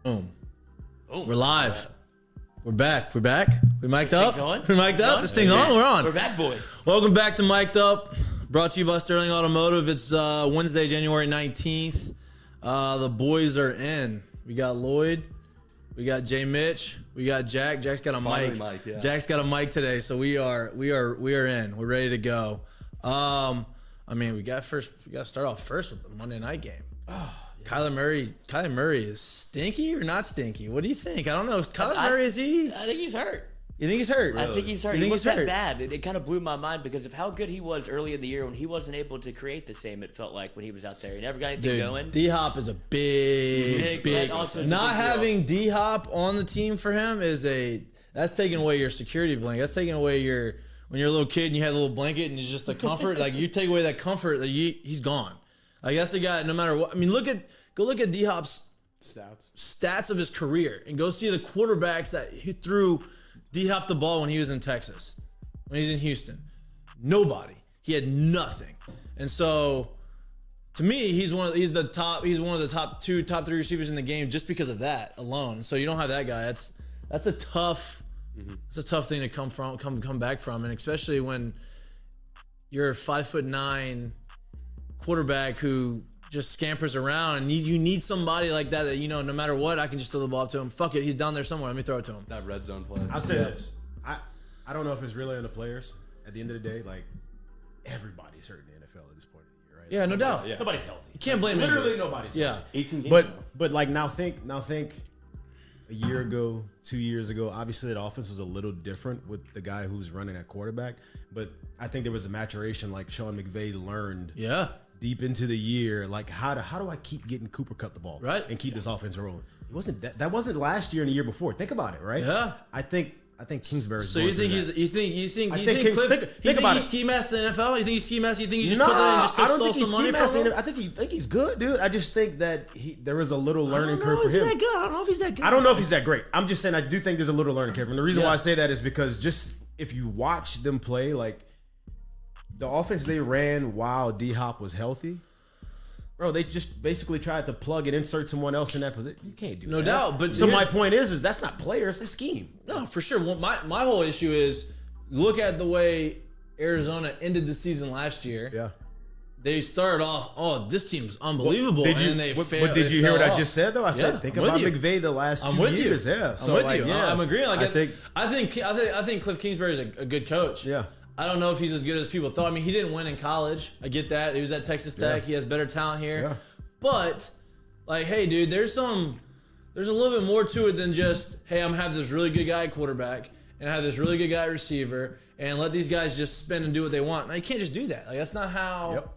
Boom. Oh, We're live. We're back. We mic'd up? We're mic'd up? This thing's on? We're on. We're back, boys. Welcome back to Mic'd Up. Brought to you by Sterling Automotive. It's Wednesday, January 19th. The boys are in. We got Lloyd. We got Jay Mitch. We got Jack. Jack's got a mic. Yeah. Jack's got a mic today, so we are in. We're ready to go. I mean, we got to start off first with the Monday night game. Oh, yeah. Kyler Murray is stinky or not stinky? What do you think? I don't know. Murray, is he? I think he's hurt. You think he's hurt? Really? I think he's hurt. He wasn't that bad. It kind of blew my mind because of how good he was early in the year when he wasn't able to create the same, it felt like, when he was out there. He never got anything going. D-Hop is a big. Not having D-Hop on the team for him that's taking away your security blanket. That's taking away when you're a little kid and you had a little blanket and it's just a comfort. Like, you take away that comfort, he's gone. Like, that's the guy, no matter what. I mean, go look at D-Hop's stats of his career and go see the quarterbacks that he threw D-Hop the ball when he was in Texas, when he's in Houston. Nobody. He had nothing. And so, to me, he's one of the top three receivers in the game just because of that alone. And so you don't have that guy. That's a tough thing to come back from, and especially when you're a 5'9" quarterback who just scampers around, and you need somebody like that no matter what, I can just throw the ball to him. Fuck it, he's down there somewhere. Let me throw it to him. That red zone play. I'll say this. I don't know if it's really on the players. At the end of the day, like, everybody's hurt in the NFL at this point of the year, right? Yeah, no doubt. Yeah. Nobody's healthy. You can't blame literally injuries. nobody's healthy. 18 games. But like now think a year ago, 2 years ago, obviously that offense was a little different with the guy who's running at quarterback. But I think there was a maturation, like Sean McVay learned. Yeah. Deep into the year, like how do I keep getting Cooper Kupp the ball, right, and keep this offense rolling? It wasn't that wasn't last year and the year before. Think about it, right? Yeah. I think Kingsbury's. So you think about he's ski master in the NFL? You think he's ski master? You think he just put that and just I don't stole think he's some money ski from him? I think he's good, dude. I just think that there was a little learning curve for him. That good? I don't know if he's that good. I don't know if he's that great. I'm just saying I do think there's a little learning curve, and the reason why I say that is because just if you watch them play, like the offense they ran while D-Hop was healthy. Bro, they just basically tried to plug and insert someone else in that position. You can't do that. No doubt. But so my point is that's not players, that's scheme. No, for sure. Well, my whole issue is look at the way Arizona ended the season last year. Yeah. They started off, this team's unbelievable. Did you hear what I just said though? I said think about McVay the last 2 years. Yeah. So I'm with you. Yeah. I'm agreeing. Like, I think Cliff Kingsbury is a good coach. Yeah. I don't know if he's as good as people thought. I mean, he didn't win in college. I get that. He was at Texas Tech. Yeah. He has better talent here. Yeah. But, like, hey, dude, there's a little bit more to it than just, hey, I'm have this really good guy at quarterback and I have this really good guy at receiver and let these guys just spin and do what they want. Now, you can't just do that. Like, that's not how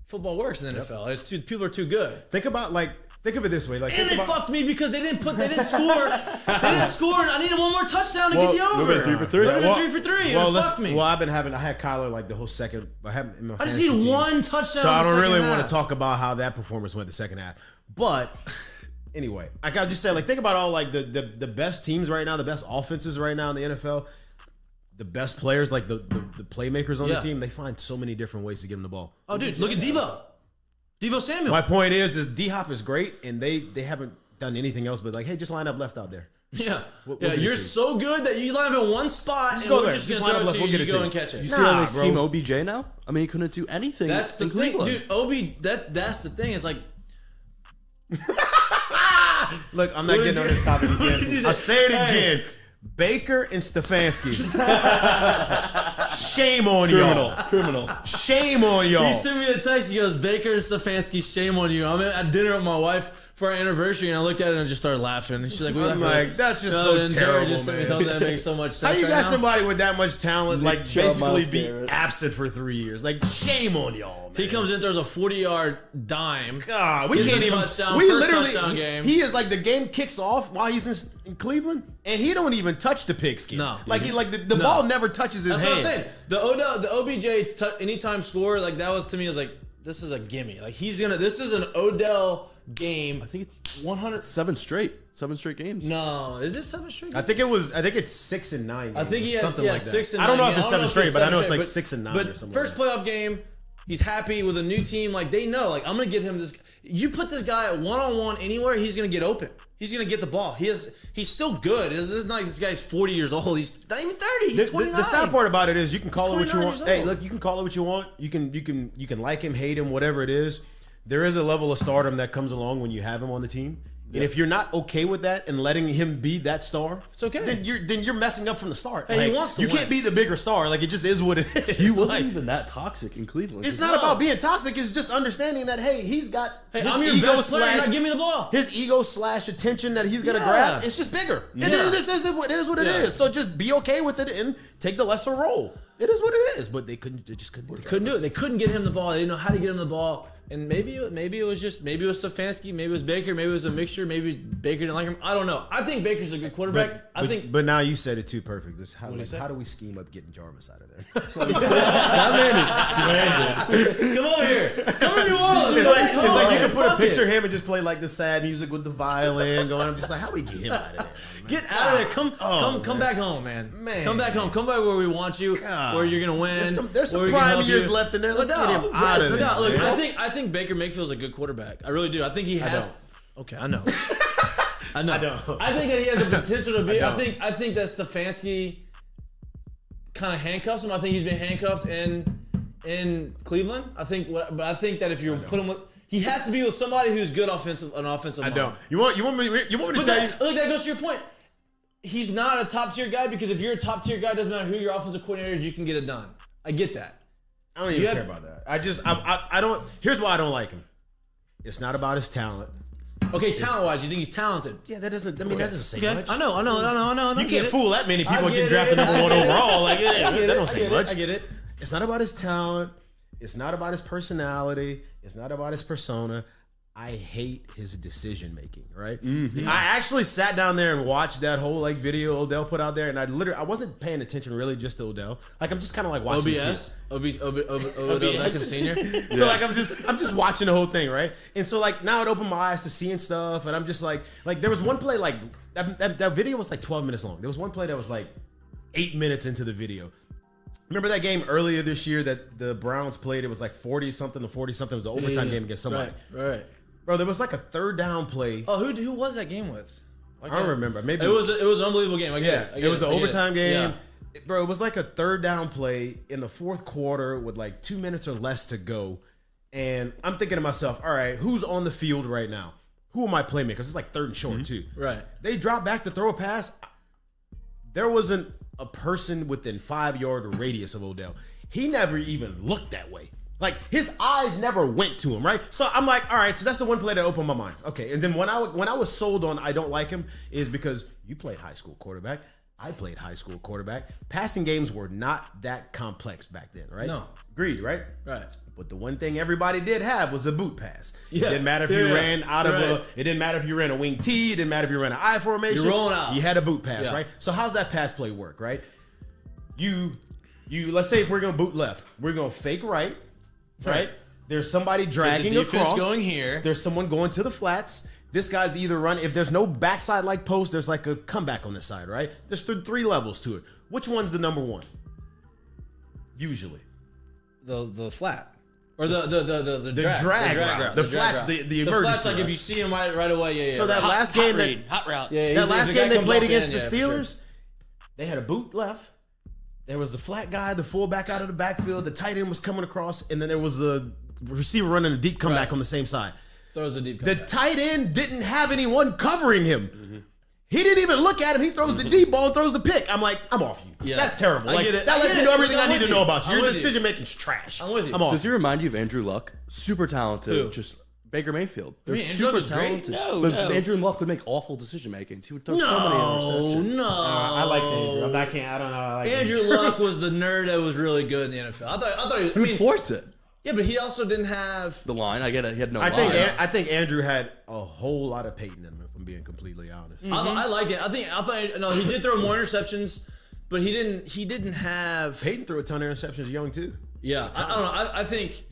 football works in the NFL. People are too good. Think of it this way. Like, and they fucked me because they didn't score. They didn't score, and I needed one more touchdown to get the over. We're 3 for 3. Would have been 3 for 3. Well, fucked me. Well, I had Kyler like the whole second. I just need one touchdown. So I don't really want to talk about how that performance went the second half. But anyway, like I just said, like think about all like the best teams right now, the best offenses right now in the NFL, the best players, like the playmakers on the team. They find so many different ways to get them the ball. Oh, dude, look at Debo Samuel. My point is D-Hop is great, and they haven't done anything else but like, hey, just line up left out there. Yeah, you're so good that you line up in one spot, and we're just gonna throw it to you. You go and catch it. You see how they scheme OBJ now? I mean, he couldn't do anything. That's the thing, dude. That's the thing. It's like, look, I'm not getting on this topic again. I'll say it again. Baker and Stefanski. Shame on y'all. Criminal. Shame on y'all. He sent me a text. He goes, Baker and Stefanski, shame on you. I'm at dinner with my wife for our anniversary, and I looked at it and just started laughing. And she's like, I'm like, that's just so terrible, just man. me something that makes so much sense. How you got now? somebody with that much talent, like basically be Mascara. absent for 3 years? Like, shame on y'all, man. He comes in, throws a 40-yard dime. God, we can't even. Touchdown, We first literally. touchdown game. He is like the game kicks off while he's in Cleveland, and he don't even touch the pigskin. No, like the ball never touches his hand. hand. That's what I'm saying. The OBJ anytime score, like that was to me, was like, this is a gimme. Like this is an Odell game. I think it's 100 7 straight games. No, is it 7 straight? I think it's 6 and 9. Games, I think he has something like that. 6 and 9. I don't know if it's 7 straight, but I know it's like 6 and 9 but or something. First playoff game, He's happy with a new team. Like, they know, like, I'm going to get him this. You put this guy at one-on-one anywhere, he's going to get open. He's going to get the ball. He's still good. It's not like this guy's 40 years old. He's not even 30. He's 29. The sad part about it is you can call it what you want. He's 29 Hey, years old. look, you can call it what you want. You can like him, hate him, whatever it is. There is a level of stardom that comes along when you have him on the team. And if you're not okay with that and letting him be that star, it's okay. Then you're messing up from the start. Hey, he wants to you win. can't be the bigger star. Like, it just is what it is. He wasn't Like, even that toxic in Cleveland. it's not about being toxic. It's just understanding that, hey, he's got his I'm your ego best player. Now give me the ball. his ego / attention that he's gonna Yeah. grab. It's just bigger. Yeah. It is what it is. So just be okay with it and take the lesser role. It is what it is. But they just couldn't do it. Couldn't do it. They couldn't get him the ball. They didn't know how to get him the ball. And maybe it was Stefanski, maybe it was Baker, maybe it was a mixture, maybe Baker didn't like him. I don't know. I think Baker's a good quarterback. But now you said it too perfect. How do we scheme up getting Jarvis out of there? That man is strange. Come over here. Come to New Orleans. It's Come like, back home. it's like you can put a Fuck picture it. of him and just play like the sad music with the violin going. I'm just like, how we get him out of there? Man? Get out of there. Come back home, man. Come back home. Come back where we want you, where you're gonna win. There's some where we can prime help years you. left in there. Let's Look get him out of Look there. out. Look, man. I think Baker Mayfield's a good quarterback. I really do. I think he has. Okay, I know. I know. I think that he has the potential to be. I think that Stefanski kind of handcuffs him. I think he's been handcuffed in Cleveland. I think that if you put him with, he has to be with somebody who's good an offensive I mind. don't. You want me to But tell you? look, that goes to your point. He's not a top tier guy because if you're a top tier guy, it doesn't matter who your offensive coordinator is, you can get it done. I get that. I don't even care about that. I don't. Here's why I don't like him. It's not about his talent. Okay, talent wise, you think he's talented? Yeah, that doesn't. I mean, that doesn't say Okay, much. I know. You can't fool that many people I and get get drafted it. number one I get it. overall. Like, I get that don't it. say much. I get it. It's not about his talent. It's not about his personality. It's not about his persona. I hate his decision making, right? Mm-hmm. I actually sat down there and watched that whole video Odell put out there, and I wasn't paying attention really just to Odell. Like, I'm just kind of like watching OBS, Odell Beckham Sr. So like I'm just watching the whole thing, right? And so like now it opened my eyes to seeing stuff, and I'm just like there was one play like that video was like 12 minutes long. There was one play that was like 8 minutes into the video. Remember that game earlier this year that the Browns played? It was like 40-something to 40-something. It was an overtime game against somebody. Right. Bro, there was like a third down play. Oh, who was that game with? I don't remember. Maybe it was an unbelievable game. I get it was an overtime game. Yeah. Bro, it was like a third down play in the fourth quarter with like 2 minutes or less to go. And I'm thinking to myself, all right, who's on the field right now? Who are my playmakers? It's like third and short, too. Right. They dropped back to throw a pass. There wasn't a person within 5-yard radius of Odell. He never even looked that way. Like, his eyes never went to him, right? So I'm like, all right, so that's the one play that opened my mind. Okay, and then when I was sold on I don't like him is because you played high school quarterback. I played high school quarterback. Passing games were not that complex back then, right? No. Agreed, right? Right. But the one thing everybody did have was a boot pass. Yeah. It didn't matter if you ran out of Right. it didn't matter if you ran a wing T, it didn't matter if you ran an I formation. You're rolling out. You had a boot pass, Yeah. right? So how's that pass play work, right? You let's say if we're gonna boot left, we're gonna fake right? There's somebody dragging defense across. going here. There's someone going to the flats. This guy's either running. If there's no backside like post, there's like a comeback on the side, right? There's three levels to it. Which one's the number one? Usually. The flat. Or the drag route. The flats, route. the emergency flats, like route. if you see him right away, yeah. So that right. last game hot route. Yeah, that last the game guy they comes played off against the end, yeah, for Steelers, they had a boot left. There was the flat guy, the fullback out of the backfield. The tight end was coming across, and then there was a receiver running a deep comeback Right. on the same side. Throws a deep The comeback. tight end didn't have anyone covering him. He didn't even look at him. He throws the deep ball and throws the pick. I'm like, I'm off you. Yeah. That's terrible. I Like, get it. that I lets get me it. know everything I'm I need with to know you. about you. I'm Your with you. decision making's trash. I'm with you. I'm off. Does he remind you of Andrew Luck? Super talented. Who? Just Baker Mayfield. They're mean, Andrew Luck super is great? talented. No, but no. Andrew Luck would make awful decision makings. He would throw so many interceptions. No. I like Andrew. I don't know. I like Andrew Luck was the nerd that was really good in the NFL. I thought He would force it. yeah, but he also didn't have. The line, I get it. He had no I line. think Andrew had a whole lot of Peyton in him, if I'm being completely honest. I liked it. I thought no, he did throw more interceptions, but he didn't have. Peyton threw a ton of interceptions young too. Yeah, I don't know. I think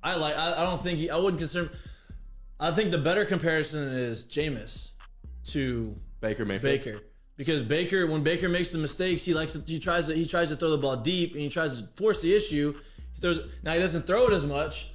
I don't think I wouldn't consider. I think the better comparison is Jameis to Baker Mayfield. Baker, because when Baker makes the mistakes, he tries to throw the ball deep and he tries to force the issue. Now he doesn't throw it as much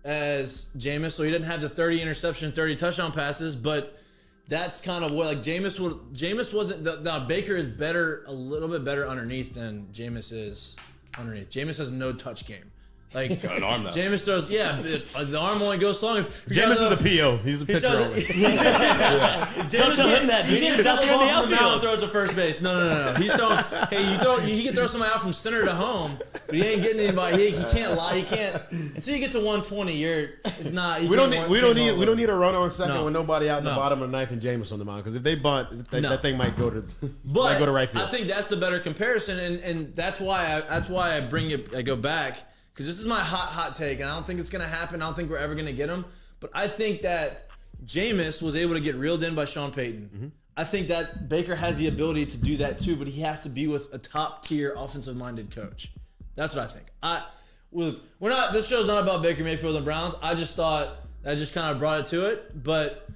as Jameis, so he didn't have the 30 interception, 30 touchdown passes, but that's kind of what like Jameis wasn't. Now Baker is a little bit better underneath than Jameis is underneath. Jameis has no touch game. Like He's got an arm though. Jameis throws, the arm only goes so long. Jameis is a PO. He's a pitcher only. Jameis Don't tell him that, dude. He can't He's out throw the there in the ball from the mound and outfield. throw it to first base. No. He's throwing. He can throw somebody out from center to home, but he ain't getting anybody. He can't lie. He can't until you get to 120. It's not. We don't need a runner on second No. with nobody out in the No. bottom of the ninth and Jameis on the mound because if they bunt, that thing might go to right field. I think that's the better comparison, and that's why I go back. Because this is my hot take, and I don't think it's going to happen. I don't think we're ever going to get him. But I think that Jameis was able to get reeled in by Sean Payton. Mm-hmm. I think that Baker has the ability to do that too, but he has to be with a top-tier offensive-minded coach. That's what I think. We're not. This show's not about Baker Mayfield and Browns. I just thought I just kind of brought it to it. But,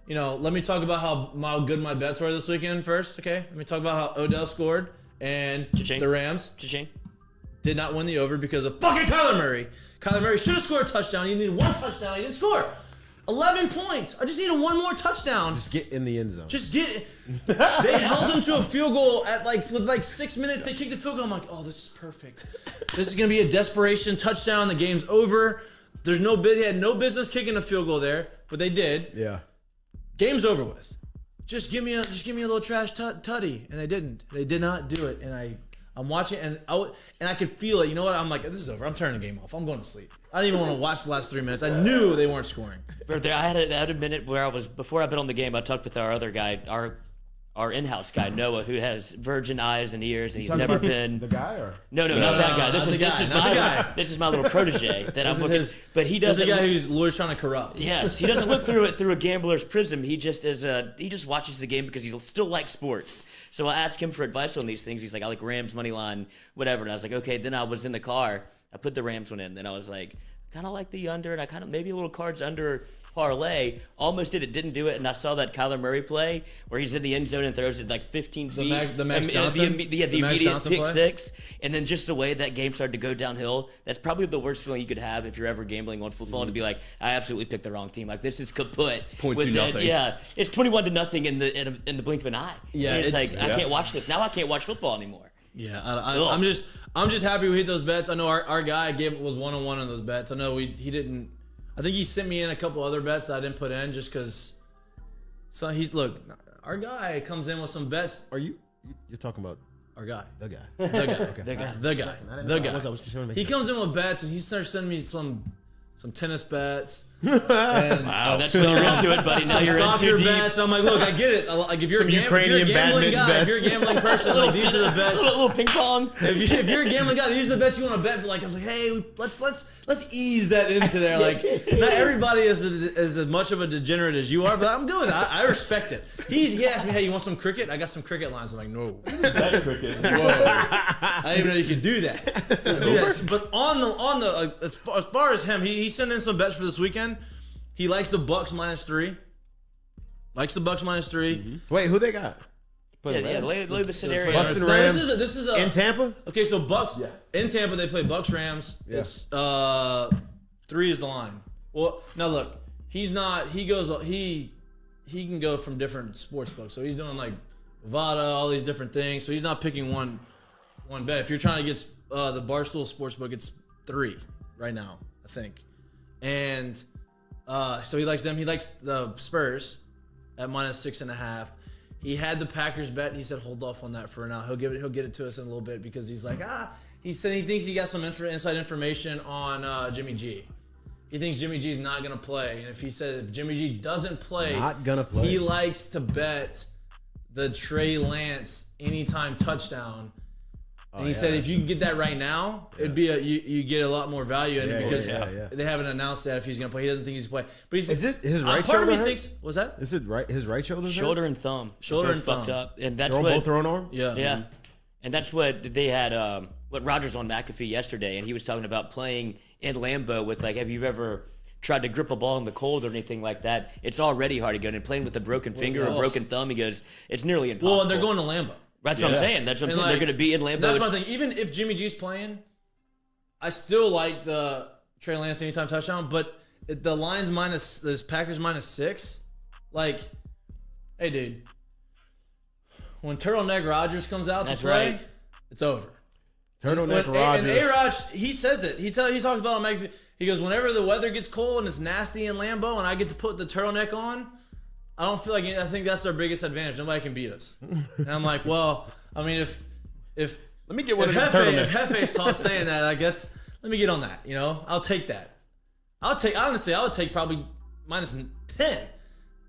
let me talk about how good my bets were this weekend first, okay? Let me talk about how Odell scored and Cha-ching. the Rams. Cha-ching. Did not win the over because of fucking Kyler Murray. Kyler Murray should have scored a touchdown. He needed one touchdown. He didn't score. 11 points. I just needed one more touchdown. Just get in the end zone. They held him to a field goal with 6 minutes. They kicked a field goal. I'm like, oh, this is perfect. This is gonna be a desperation touchdown. The game's over. They had no business kicking a field goal there, but they did. Yeah. Game's over with. Just give me a little trash tutty, and they didn't. They did not do it, and I'm watching, and I could feel it. You know what? I'm like, this is over. I'm turning the game off. I'm going to sleep. I didn't even want to watch the last 3 minutes. I knew they weren't scoring. I had a minute where before I bet on the game, I talked with our other guy, our in-house guy, Noah, who has virgin eyes and ears, and he's never been. The guy or? No, not that guy. This is my little protege that I'm looking. But he doesn't. This is the guy who's lawyer's trying to corrupt. Yes, he doesn't look through it through a gambler's prism. He just watches the game because he still likes sports. So I asked him for advice on these things. He's like, I like Rams money line, whatever. And I was like, okay. Then I was in the car. I put the Rams one in. Then I was like, kind of like the under, and I kind of maybe a little cards under parlay. Almost did it, didn't do it. And I saw that Kyler Murray play where he's in the end zone and throws it like 15 feet. The Max Johnson? The immediate Johnson pick play? six. And then just the way that game started to go downhill, that's probably the worst feeling you could have if you're ever gambling on football, to be like, I absolutely picked the wrong team. Like, this is kaput. Points to nothing. Yeah, it's 21-0 in the blink of an eye. Yeah, and it's like, yeah. I can't watch this. Now I can't watch football anymore. Yeah, I'm just happy we hit those bets. I know our guy was 1-1 on those bets. I know he didn't. I think he sent me in a couple other bets that I didn't put in just because. So our guy comes in with some bets. Are you're talking about our guy? the guy? The guy. Okay. The guy. He comes in with bets and he starts sending me some tennis bets. And Wow, that's when you're into it, buddy. Now some you're in soccer too deep. bets. I'm like, look, I get it. Like if you're Some Ukrainian gambling badminton guy, if bets. you're a gambling person, like these are the bets. A little ping pong. If you're a gambling guy, these are the bets you want to bet. But like, I was like, hey, let's ease that into there. Like, not everybody is as much of a degenerate as you are, but I'm good with it. I respect it. He asked me, hey, you want some cricket? I got some cricket lines. I'm like, no. cricket. Whoa. I didn't even know you could do that. So I do that. But on the as far as him, he sent in some bets for this weekend. He likes the Bucks -3. Likes the Bucks -3. Mm-hmm. Wait, who they got? Yeah, lay the scenario. Bucks and No, Rams. This is a In Tampa? Okay, so Bucks in Tampa they play Bucks Rams. Yeah. It's 3 is the line. Well, now look, he can go from different sports books. So he's doing like Vada, all these different things. So he's not picking one bet. If you're trying to get the Barstool Sportsbook, it's 3 right now, I think. And so he likes them. He likes the Spurs at -6.5. He had the Packers bet. He said, hold off on that for now. He'll get it to us in a little bit because he's like, he said he thinks he got some inside information on Jimmy G. He thinks Jimmy G's not going to play. And if Jimmy G doesn't play, he likes to bet the Trey Lance anytime touchdown. And he said if you can get that right now, it'd be you get a lot more value in it because they haven't announced that if he's going to play. He doesn't think he's going to play. But is it his right part shoulder? Of me thinks, what's that? Is it his right shoulder? Shoulder and thumb. Shoulder and fucked thumb. up, and that's They're what both thrown arm. Yeah, and that's what they had. What Rodgers on McAfee yesterday, and he was talking about playing in Lambeau with like, have you ever tried to grip a ball in the cold or anything like that? It's already hard to go. And playing with a broken finger or broken thumb, he goes, it's nearly impossible. Well, and they're going to Lambeau. That's what I'm saying. That's what I'm saying. They're going to be in Lambeau. That's my thing. Even if Jimmy G's playing, I still like the Trey Lance anytime touchdown, but the line's this Packers -6. Like, hey, dude, when Turtleneck Rodgers comes out to play, right. it's over. Turtleneck Rodgers. And A-Rod, he says it. He talks about it on he goes, whenever the weather gets cold and it's nasty in Lambeau and I get to put the turtleneck on, I think that's our biggest advantage. Nobody can beat us. And I'm like, well, I mean, if Let me get one of the If turtlenecks. Hefe's saying that, like, let me get on that. You know, I'll take that. I would take probably -10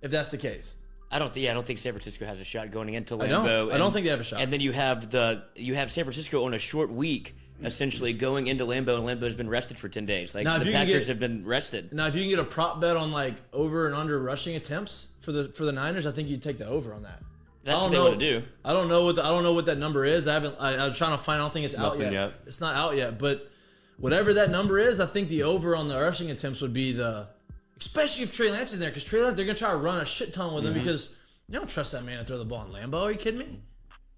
if that's the case. I don't think San Francisco has a shot going into Lambeau. I don't think they have a shot. And then you have San Francisco on a short week, essentially going into Lambeau, and Lambeau's been rested for 10 days. Like now, the Packers have been rested. Now, if you can get a prop bet on like over and under rushing attempts for the Niners, I think you'd take the over on that. That's what they want to do. I don't know what that number is. I was trying to find. I don't think it's out yet. It's not out yet, but whatever that number is, I think the over on the rushing attempts would be especially if Trey Lance is there, because Trey Lance, they're gonna try to run a shit ton with him because you don't trust that man to throw the ball in Lambeau. Are you kidding me?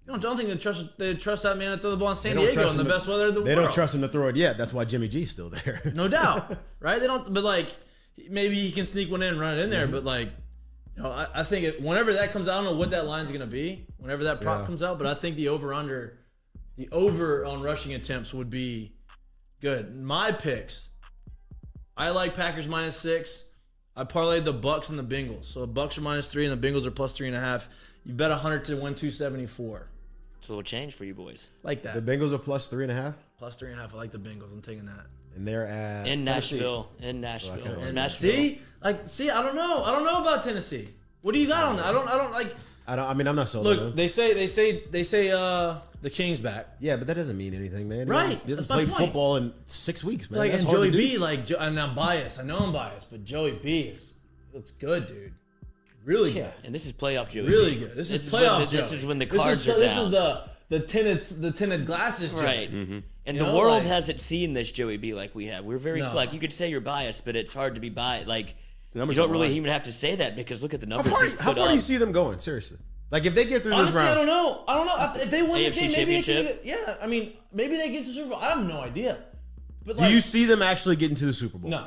You don't think they trust that man to throw the ball in San Diego in the best weather of the world. They don't trust him to throw it yet. That's why Jimmy G's still there. No doubt, right? They don't. But like, maybe he can sneak one in and run it in there. But like, you know, I think whenever that comes out, I don't know what that line's gonna be. Whenever that prop comes out, but I think the over on rushing attempts would be good. My picks, I like Packers -6. I parlayed the Bucks and the Bengals. So the Bucks are -3 and the Bengals are +3.5. You bet 100 to win 274. It's a little change for you boys. Like that. The Bengals are +3.5. +3.5. I like the Bengals. I'm taking that. And they're at In Nashville. Okay. It's Nashville. See, I don't know. I don't know about Tennessee. What do you got on that? I don't like. I mean, I'm not sold. Look, they say the King's back. Yeah, but that doesn't mean anything, man. Right. He hasn't That's my played point. football in 6 weeks, man. Like, That's and hard Joey to do. B, and I'm biased. I know I'm biased, but Joey B looks good, dude. Really good. And this is playoff Joey. Really good. This is playoff Joey. This is when the cards are down. This is the tinted glasses Joey. Right. Mm-hmm. And the world hasn't seen this Joey B like we have. We're very like, you could say you're biased, but it's hard to be biased. Like, you don't really even have to say that because look at the numbers. How far do you see them going? Seriously. Like, if they get through Honestly, this round. I don't know. If they win this AFC game, maybe they Championship? can I mean, maybe they get to the Super Bowl. I have no idea. But Do you see them actually getting to the Super Bowl? No.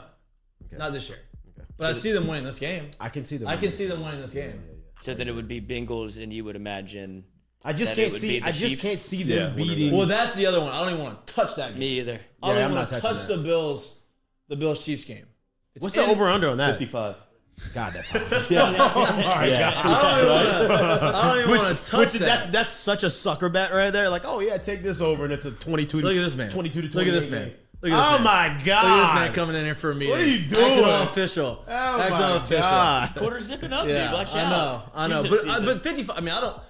Okay. Not this year. Okay. But I see them winning this game. I can see them. I can see them winning this game. So then it would be Bengals, and you would imagine. I just can't see them beating. Well, that's the other one. I don't even want to touch that game. Me either. I don't even want to touch the Bills Chiefs game. What's the over under on that? 55. God, that's high. I don't even want to touch that. That's such a sucker bet right there. Like, oh yeah, take this over, and it's a 22. Look at this man. 22 to 28. Look at this man. Oh my God! Look at this man coming in here for a meeting. What are you doing? Acting unofficial. God. Quarter zipping up, Yeah, dude. Watch out. I know. But 55. I mean, I don't.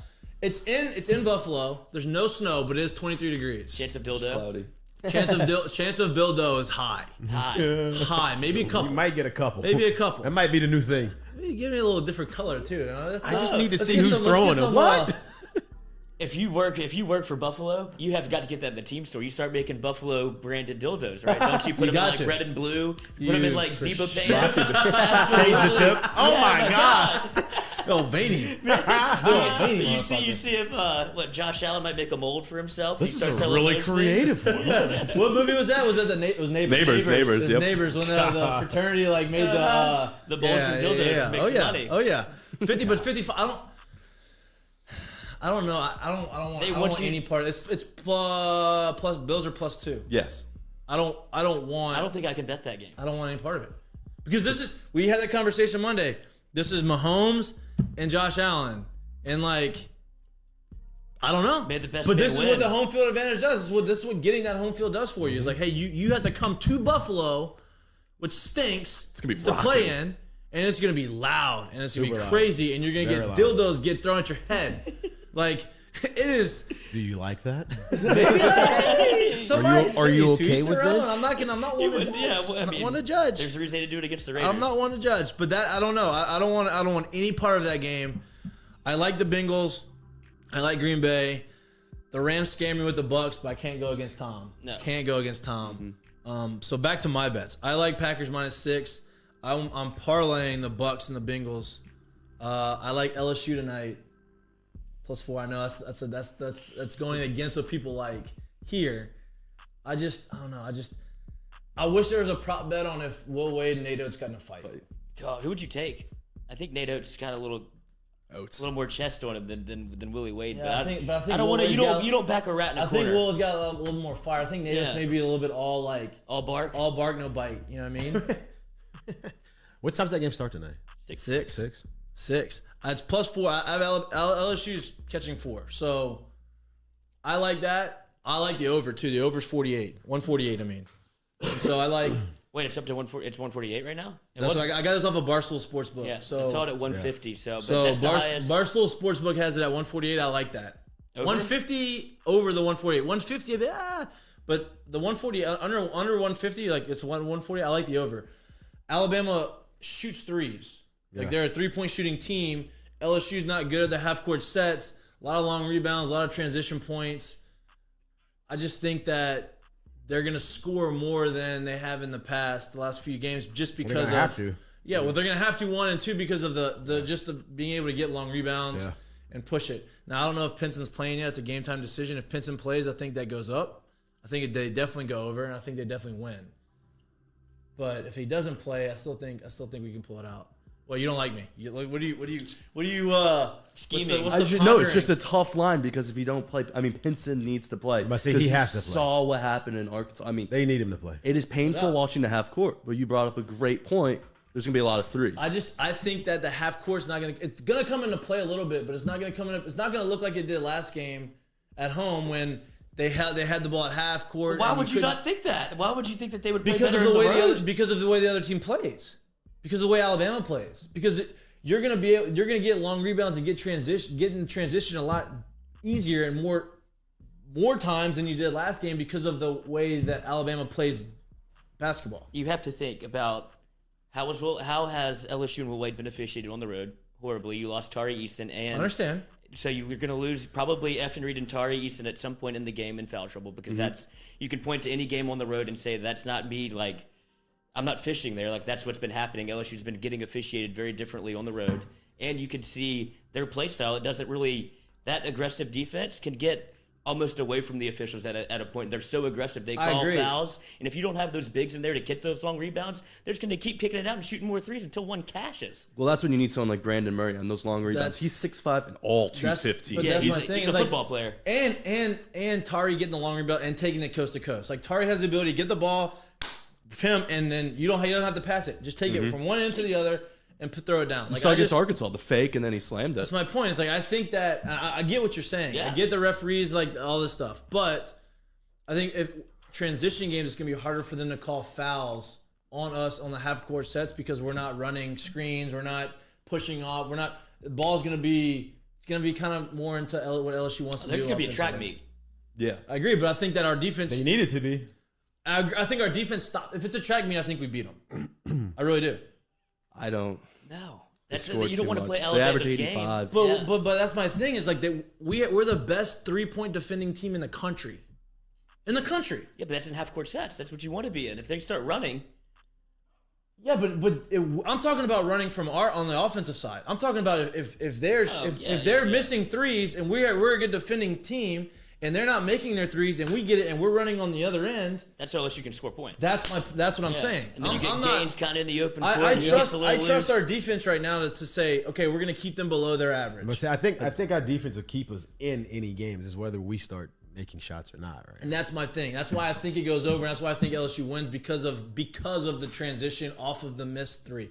It's in Buffalo. There's no snow, but it is 23 degrees. Chance of dildo. Cloudy. Chance of dildo is high. High. Maybe a couple. You might get a couple. Maybe a couple. That might be the new thing. Maybe give me a little different color too. You know? I just need to see who's throwing them. What? If you work for Buffalo, you have got to get that in the team store. You start making Buffalo branded dildos, right? Don't you put them in like red and blue? Put them in like zebra pants. Change the tip. Oh my God! Oh, veiny. You see if Josh Allen might make a mold for himself. This is a really creative one. What movie was that? Was that it was Neighbors? Neighbors. Yep. Neighbors when the fraternity like made the bowls and dildos to make some money. Oh yeah. 50, but 55. I don't know. I don't want any part. It's plus Bills are +2. Yes. I don't think I can bet that game. I don't want any part of it because we had that conversation Monday. This is Mahomes and Josh Allen, and like I don't know. Made the best but this man is what win. the home field advantage does. This is what getting that home field does for you. It's like, hey, you have to come to Buffalo, which stinks gonna be to rocking. play in, and it's gonna be loud and it's gonna be Super loud. crazy, and you're gonna Very get loud. dildos get thrown at your head. Like it is. Do you like that? Are you okay with this? I'm not one to judge. Yeah, well, I I'm mean, not one to judge. There's a reason to do it against the Raiders. I'm not one to judge, but that I don't know. I don't want any part of that game. I like the Bengals. I like Green Bay. The Rams scare me with the Bucks, but I can't go against Tom. No. Can't go against Tom. So back to my bets. I like Packers -6. I'm parlaying the Bucks and the Bengals. I like LSU tonight +4. I know that's going against what people like here. I don't know. I wish there was a prop bet on if Will Wade and Nate Oates got in a fight. God, who would you take? I think Nate Oates got a little more chest on him than Willie Wade. Yeah, I think I don't want to. You don't back a rat in a corner. I think Will's got a little more fire. I think Nate Oates maybe a little bit all bark, no bite. You know what I mean? What time's that game start tonight? 6. 6. It's +4. I have LSU's catching 4, so I like that. I like the over too. The over's 48, 148. I mean, so I like. Wait, it's up to 140. It's 148 right now. That's what I got this off of Barstool Sportsbook. Yeah, so I saw it at 150. Yeah. So Barstool Sportsbook has it at 148. I like that. Over? 150 over the 148. 150, but the 140 under 150, like it's 140. I like the over. Alabama shoots threes. Like they're a 3-point shooting team. LSU's not good at the half court sets. A lot of long rebounds, a lot of transition points. I just think that they're going to score more than they have in the past, the last few games, just because they're have to. Yeah, well, they're going to have to, 1 and 2, because of the being able to get long rebounds and push it. Now, I don't know if Pinson's playing yet. It's a game time decision. If Pinson plays, I think that goes up. I think they definitely go over, and I think they definitely win. But if he doesn't play, I still think we can pull it out. Well, you don't like me. What do you scheming? No, it's just a tough line because if you don't play, I mean, Pinson needs to play. But see, he has to play. Saw what happened in Arkansas. I mean, they need him to play. It is painful watching the half court, but you brought up a great point. There's gonna be a lot of threes. I think that the half court's not gonna. It's gonna come into play a little bit, but it's not gonna come in. It's not gonna look like it did last game at home when they had the ball at half court. Why would you not think that? Why would you think that they would play because better of the in way the road? because of the way the other team plays, because of the way Alabama plays, because you're gonna get long rebounds and get in transition a lot easier and more times than you did last game because of the way that Alabama plays basketball. You have to think about how has LSU and Will Wade been officiated on the road horribly. You lost Tari Eason, and I understand. So you're going to lose probably Efton Reed and Tari Eason at some point in the game in foul trouble because you can point to any game on the road and say that's not me. Like, I'm not fishing there. Like, that's what's been happening. LSU's been getting officiated very differently on the road, and you can see their play style. It doesn't really that aggressive defense can get almost away from the officials at a point. They're so aggressive. They call fouls. And if you don't have those bigs in there to get those long rebounds, they're just going to keep kicking it out and shooting more threes until one cashes. Well, that's when you need someone like Brandon Murray on those long rebounds. He's 6'5" and all 215. Yeah, he's a football player. And Tari getting the long rebound and taking it coast to coast. Like, Tari has the ability to get the ball, him, and then you don't have to pass it. Just take it from one end to the other and throw it down. Like, so against Arkansas, the fake, and then he slammed it. That's my point. It's like, I think that I get what you're saying. Yeah. I get the referees, like all this stuff, but I think if transition games, it's gonna be harder for them to call fouls on us on the half court sets because we're not running screens, we're not pushing off, the ball's gonna be kind of more into what LSU wants to do. There's gonna be a track meet. Yeah, I agree, but I think that our defense. They need it to be. I think our defense stopped. If it's a track meet, I think we beat them. I really do. I don't. No, you don't want to play Alabama's they average game. 85. But that's my thing. Is like we're the best 3-point defending team in the country. In the country. Yeah, but that's in half court sets. That's what you want to be in. If they start running. Yeah, but I'm talking about running from on the offensive side. I'm talking about if they're missing threes and we're a good defending team and they're not making their threes and we get it and we're running on the other end. That's unless you can score points. That's what I'm saying. And then you get gains kind of in the open court. I trust our defense right now to say, okay, we're going to keep them below their average. But see, I think our defense will keep us in any games, is whether we start making shots or not, right? And that's my thing. That's why I think it goes over. And that's why I think LSU wins because of the transition off of the missed three.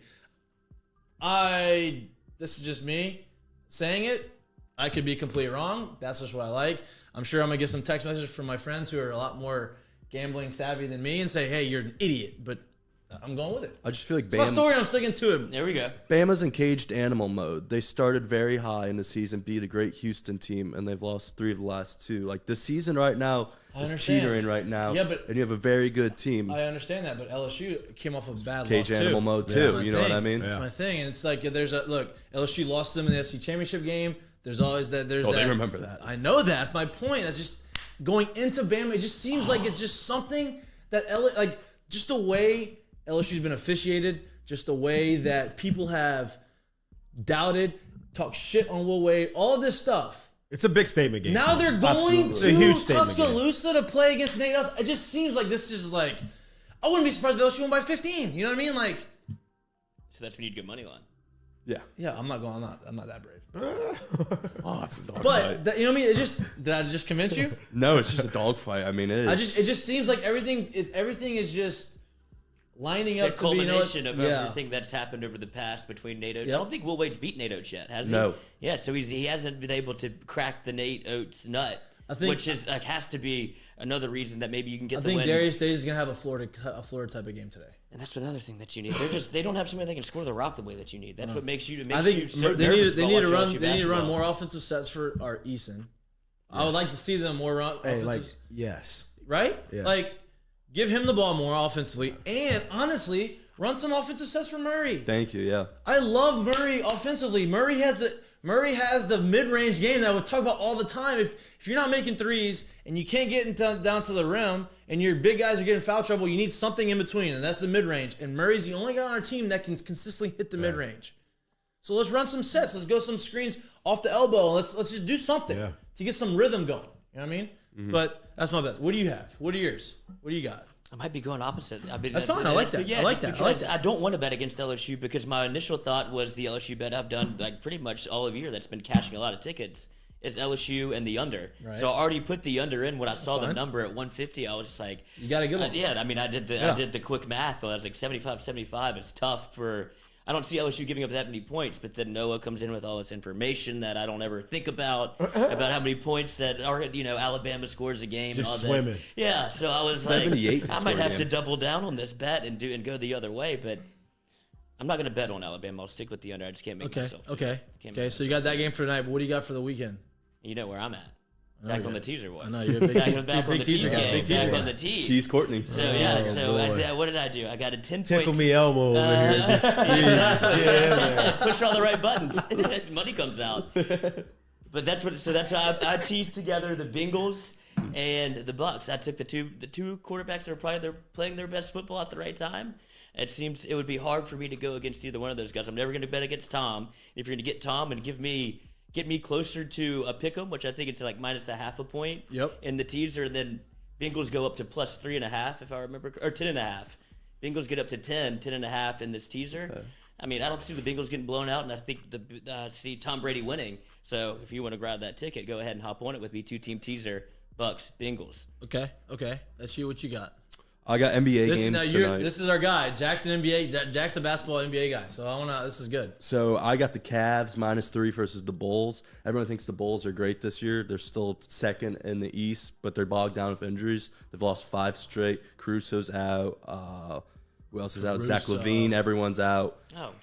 This is just me saying it. I could be completely wrong. That's just what I like. I'm sure I'm going to get some text messages from my friends who are a lot more gambling savvy than me and say, hey, you're an idiot. But I'm going with it. I just feel like it's my story. I'm sticking to it. There we go. Bama's in caged animal mode. They started very high in the season, beat a great Houston team, and they've lost 3 of the last 2. Like, the season right now is teetering right now. Yeah, but and you have a very good team. I understand that, but LSU came off of a bad caged loss animal too. mode too. You know what I mean? That's my thing. And it's like LSU lost them in the SEC championship game. There's always that. They remember that. I know that. That's my point. That's just going into Bama. It just seems like it's just something that just the way LSU's been officiated, just the way that people have doubted, talk shit on Will Wade, all of this stuff. It's a big statement game. Now they're going It's a huge to statement Tuscaloosa to play against Nate Oates. It just seems like this is like, I wouldn't be surprised if LSU won by 15. You know what I mean? Like, So that's when you'd get money line. Yeah. I'm not that brave. Oh, it's a dog But fight. that, you know what I mean? Did I just convince you? No, it's just a dog fight. I mean, it is. It just seems like everything is just lining It's a up to be, you know what? culmination of everything that's happened over the past between Nate Oates. Yep. I don't think Will Wade's beat Nate Oates yet, has he? No. Yeah, so he hasn't been able to crack the Nate Oates nut, which is has to be another reason that maybe you can get the win. I think Darius Days is gonna have a Florida type of game today. And that's another thing that you need. They don't have somebody that can score the rock the way that you need. That's what makes you. I think so they nervous need about to watching run. LSU They need to run basketball. more offensive sets for our Eason. I would like to see them more run. Hey, offensive, yes. right? Yes. Like, give him the ball more offensively, and honestly, run some offensive sets for Murray. Thank you. Yeah. I love Murray offensively. Murray has the mid-range game that I would talk about all the time. If you're not making threes and you can't get down to the rim and your big guys are getting foul trouble, you need something in between, and that's the mid-range. And Murray's the only guy on our team that can consistently hit the mid-range. So let's run some sets. Let's go some screens off the elbow. Let's just do something to get some rhythm going. You know what I mean? But that's my best. What do you have? What are yours? What do you got? I might be going opposite. That's fine. I like that. Yeah, I like that. I like that. I don't want to bet against LSU because my initial thought was the LSU bet I've done like pretty much all of year that's been cashing a lot of tickets is LSU and the under. Right. So I already put the under in. When I saw the fine. number at 150, I was just like, You got a good one. yeah, I mean, I did the quick math. I was like 75. It's tough for. I don't see LSU giving up that many points, but then Noah comes in with all this information that I don't ever think about how many points that are Alabama scores a game. Just and all this. swimming. Yeah, so I was 78 like, I might have to double down on this bet and go the other way, but I'm not going to bet on Alabama. I'll stick with the under. I just can't make myself. Okay. Can't Okay. make So you got that game for tonight. But what do you got for the weekend? You know where I'm at. Back you're- on the teaser was. I know you're a big teaser. Back on the teaser tease guy. game. Big teaser Back guy. on the tease. Tease Courtney. So yeah. Oh, So boy. what did I do? I got a 10 Tickle point. me Elmo over here. Just, Push all the right buttons. Money comes out. But that's how I teased together the Bengals and the Bucks. I took the two quarterbacks that are probably playing their best football at the right time. It seems it would be hard for me to go against either one of those guys. I'm never going to bet against Tom. If you're going to get Tom and get me closer to a pick'em, which I think it's like minus a half a point. Yep. In the teaser, then Bengals go up to plus 3.5 if I remember, or 10.5. Bengals get up to 10.5 in this teaser. Okay. I mean, I don't see the Bengals getting blown out, and I think see Tom Brady winning. So if you want to grab that ticket, go ahead and hop on it with me. 2-team teaser, Bucks, Bengals. Okay. That's you. What you got? I got NBA games tonight. This is our guy, Jackson NBA. Jackson basketball NBA guy. So this is good. So I got the Cavs -3 versus the Bulls. Everyone thinks the Bulls are great this year. They're still second in the East, but they're bogged down with injuries. They've lost 5 straight. Caruso's out. Who else is out? Zach LaVine. Everyone's out.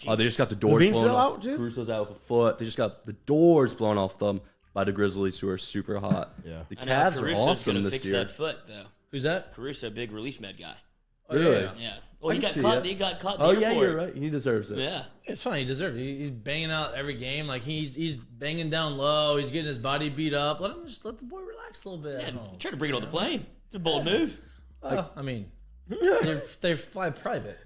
Oh, they just got the doors LaVine's blown still off. out, too? Caruso's out with a foot. They just got the doors blown off them by the Grizzlies, who are super hot. Yeah. The I know, Cavs are Caruso's awesome gonna this fix year. that foot though. Who's that? Caruso, big release med guy. Really? Yeah. Well, he I got can see caught. it. He got caught. In Oh the yeah, airport. you're right. He deserves it. Yeah. It's fine. He deserves it. He's banging out every game. Like he's banging down low. He's getting his body beat up. Let the boy relax a little bit. At home. Try to bring it on the plane. It's a bold move. I mean, they fly private.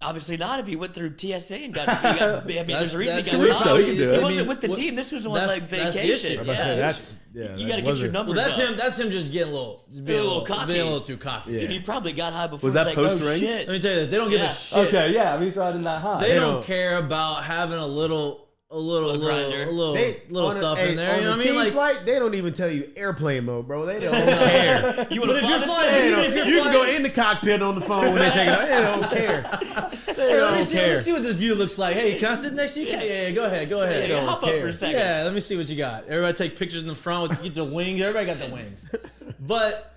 Obviously not if he went through TSA and got. I mean, there's a reason he got Caruso, caught. he can do it. He I wasn't mean, with the team. This was on that's- like that's the vacation. issue. I'm about to say, that's you that got to get your wasn't- numbers Well, that's up. him. That's him just getting a little cocky. being a little too cocky. Yeah. He probably got high before. Was that it's like, post oh, ring? shit. Let me tell you this. They don't give Yeah. a shit. Okay, yeah, I mean, he's riding that high. They don't don't- care about having a little grinder. little stuff in there. You know what I mean? Team Like, flight, they don't even tell you airplane mode, bro. They don't care. You want to if fly you're this flying- thing? even if you're You can go flying- in the cockpit on the phone when they take it out. They don't care. They hey, let me don't see. Let me care. see what this view looks like. Hey, can I sit next to you? Yeah. Go ahead. Yeah, hop up for a second. Yeah, let me see what you got. Everybody take pictures in the front with get their wings. Everybody got the wings. But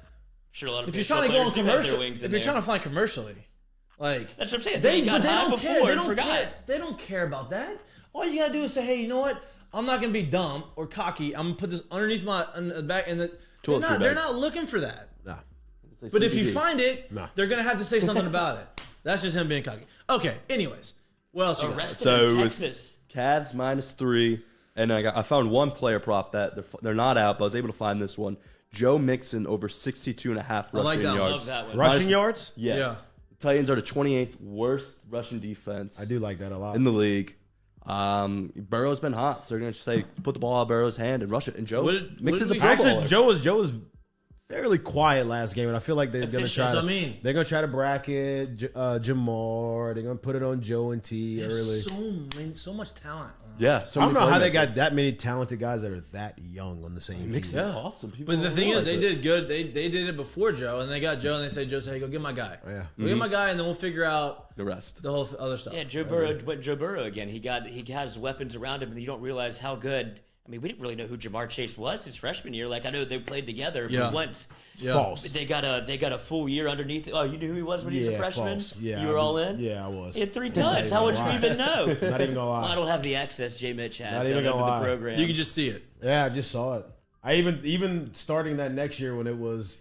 Sure, a lot of if you're baseball trying to go on players do have their commercial, wings in if you're there. trying to fly commercially, like That's what I'm saying. they got high don't before care. They and don't forgot. care. They don't care about that. All you gotta do is say, hey, you know what? I'm not gonna be dumb or cocky. I'm gonna put this underneath my back, and they're not looking for that. Nah. But if you find it, Nah. they're gonna have to say something about it. That's just him being cocky. Okay. Anyways, what else you got? Arrested So in it was Texas. Cavs -3, and I found one player prop bet. They're not out, but I was able to find this one. Joe Mixon over 62.5 rushing like that one. Love yards. that one. Rushing yards? Yes. Yeah. The Titans are the 28th worst rushing defense I do like that a lot. in the league. Burrow's been hot, so they're going to say put the ball out of Burrow's hand and rush it. And Joe What did Mixon's a we Pro say? Bowler. Joe is fairly quiet last game, and I feel like they're gonna try. That's what I mean. They're gonna try to bracket Jamar. They're gonna put it on Joe and T early. So much talent. Yeah, so I don't know many how they playmakers. got that many talented guys that are that young on the same Makes team. it awesome. People But the don't thing is, realize they it. did good. They did it before Joe, and they got Joe, and they said, Joe said, hey, go get my guy. Yeah. Go get my guy, and then we'll figure out the rest. the whole other stuff. Yeah, Joe Burrow again. He has weapons around him, and you don't realize how good. I mean, we didn't really know who Jamar Chase was his freshman year. Like I know they played together, Yeah. but once False. they got a full year underneath. Oh, you knew who he was when he was a freshman? false. Yeah, You were all in? Yeah, I was. He had 3 tugs. How would you even know? Not even gonna Well, I lie. don't have the access Jay Mitch has Not even over gonna lie. the program. You can just see it. Yeah, I just saw it. I even starting that next year when it was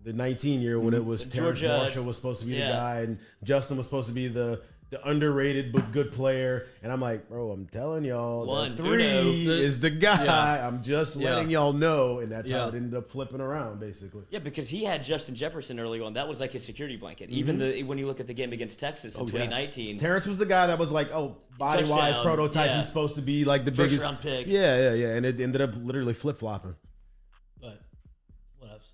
the 19 year when it was Terrence Georgia- Marshall was supposed to be the yeah. guy and Justin was supposed to be the underrated but good player, and I'm like, bro, I'm telling y'all, One, that 3 Uno. is the guy. Yeah. I'm just Yeah. letting y'all know, and that's how Yeah. it ended up flipping around, basically. Yeah, because he had Justin Jefferson early on. That was like his security blanket. Even when you look at the game against Texas in 2019. Terrence was the guy that was like, oh, body wise Touchdown, prototype. yeah. He's supposed to be like the First biggest round pick. Yeah, and it ended up literally flip flopping. But what else?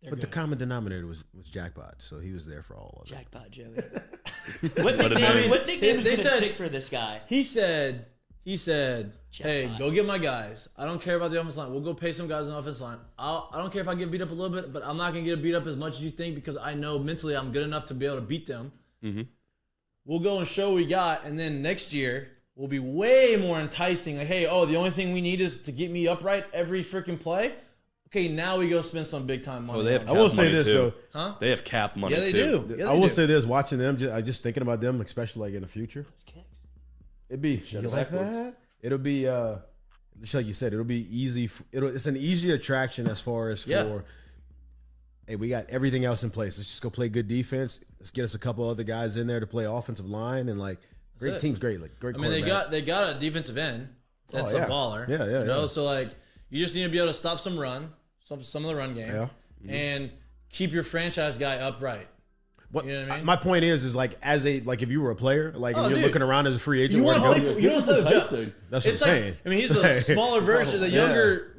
But the common denominator was jackpot, so he was there for all of it. Jackpot Joey. What nickname was They going to said- stick for this guy? He said, hey, Jackpot. go get my guys. I don't care about the offensive line. We'll go pay some guys on the offensive line. I don't care if I get beat up a little bit, but I'm not going to get beat up as much as you think because I know mentally I'm good enough to be able to beat them. Mm-hmm. We'll go and show what we got, and then next year will be way more enticing. Like, hey, the only thing we need is to get me upright every freaking play. Okay, now we go spend some big time money. Oh, they have on cap I will say money this, too. Huh? They have cap money Yeah, they too. do. Yeah, I they will do. say this: watching them, just thinking about them, especially like in the future, it'd be you like backwards. that. It'll be just like you said, it'll be easy. It's an easy attraction as far as for. Yeah. Hey, we got everything else in place. Let's just go play good defense. Let's get us a couple other guys in there to play offensive line and like great it. teams, great like great. I mean, they quarterback. got a defensive end that's yeah. a baller. Yeah, yeah, You know, yeah. so like you just need to be able to stop some of the run game, Yeah. and keep your franchise guy upright. What, You know what I mean? My point is like as a like if you were a player, like Oh, and you're dude. looking around as a free agent, You where want to to go. play for? You want to play with Joe? enticing. That's what It's I'm like saying. I mean, he's the smaller version, the Yeah. younger,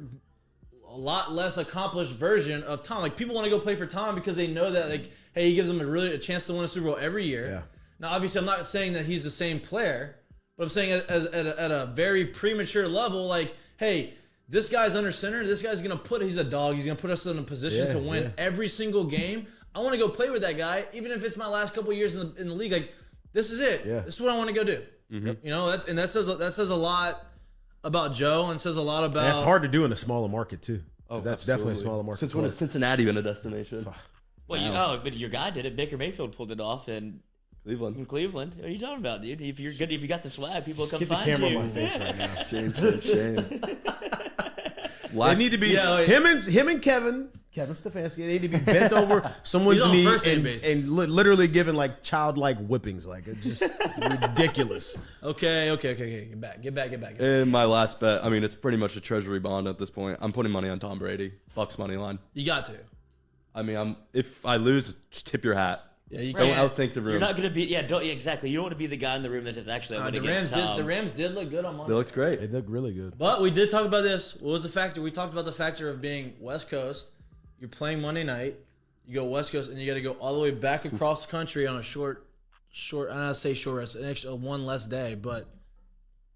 a lot less accomplished version of Tom. Like people want to go play for Tom because they know that like, hey, he gives them a chance to win a Super Bowl every year. Yeah. Now, obviously, I'm not saying that he's the same player, but I'm saying at a very premature level, like, hey, this guy's under center. This guy's he's a dog. He's gonna put us in a position Yeah, to win yeah. every single game. I want to go play with that guy, even if it's my last couple of years in the league. Like, this is it. Yeah. This is what I want to go do. You know, that says a lot about Joe and says a lot about. And that's hard to do in a smaller market too. 'Cause that's definitely a Absolutely. smaller market. Since when club. has Cincinnati been a destination? Well, but your guy did it. Baker Mayfield pulled it off in Cleveland. Cleveland. What are you talking about, dude? If you're good, if you got the swag, people will come Get the find camera you. on my face right now. Shame, shame, shame. They need to be him and Kevin Stefanski. They need to be bent over someone's He's on knee first name and, basis. literally given like childlike whippings. Like it's just ridiculous. Okay. Get back. And my last bet, I mean, it's pretty much a treasury bond at this point. I'm putting money on Tom Brady. Bucks money line. You got to. I mean, if I lose, just tip your hat. Yeah, you Don't can't. outthink the room. You're not gonna be exactly. You don't want to be the guy in the room that says actually I went against Tom. The Rams did look good on They Monday. looked great. They look really good. But we did talk about this. What was the factor? We talked about the factor of being West Coast. You're playing Monday night. You go West Coast, and you got to go all the way back across the country on a short. I don't say short rest, an extra one less day, but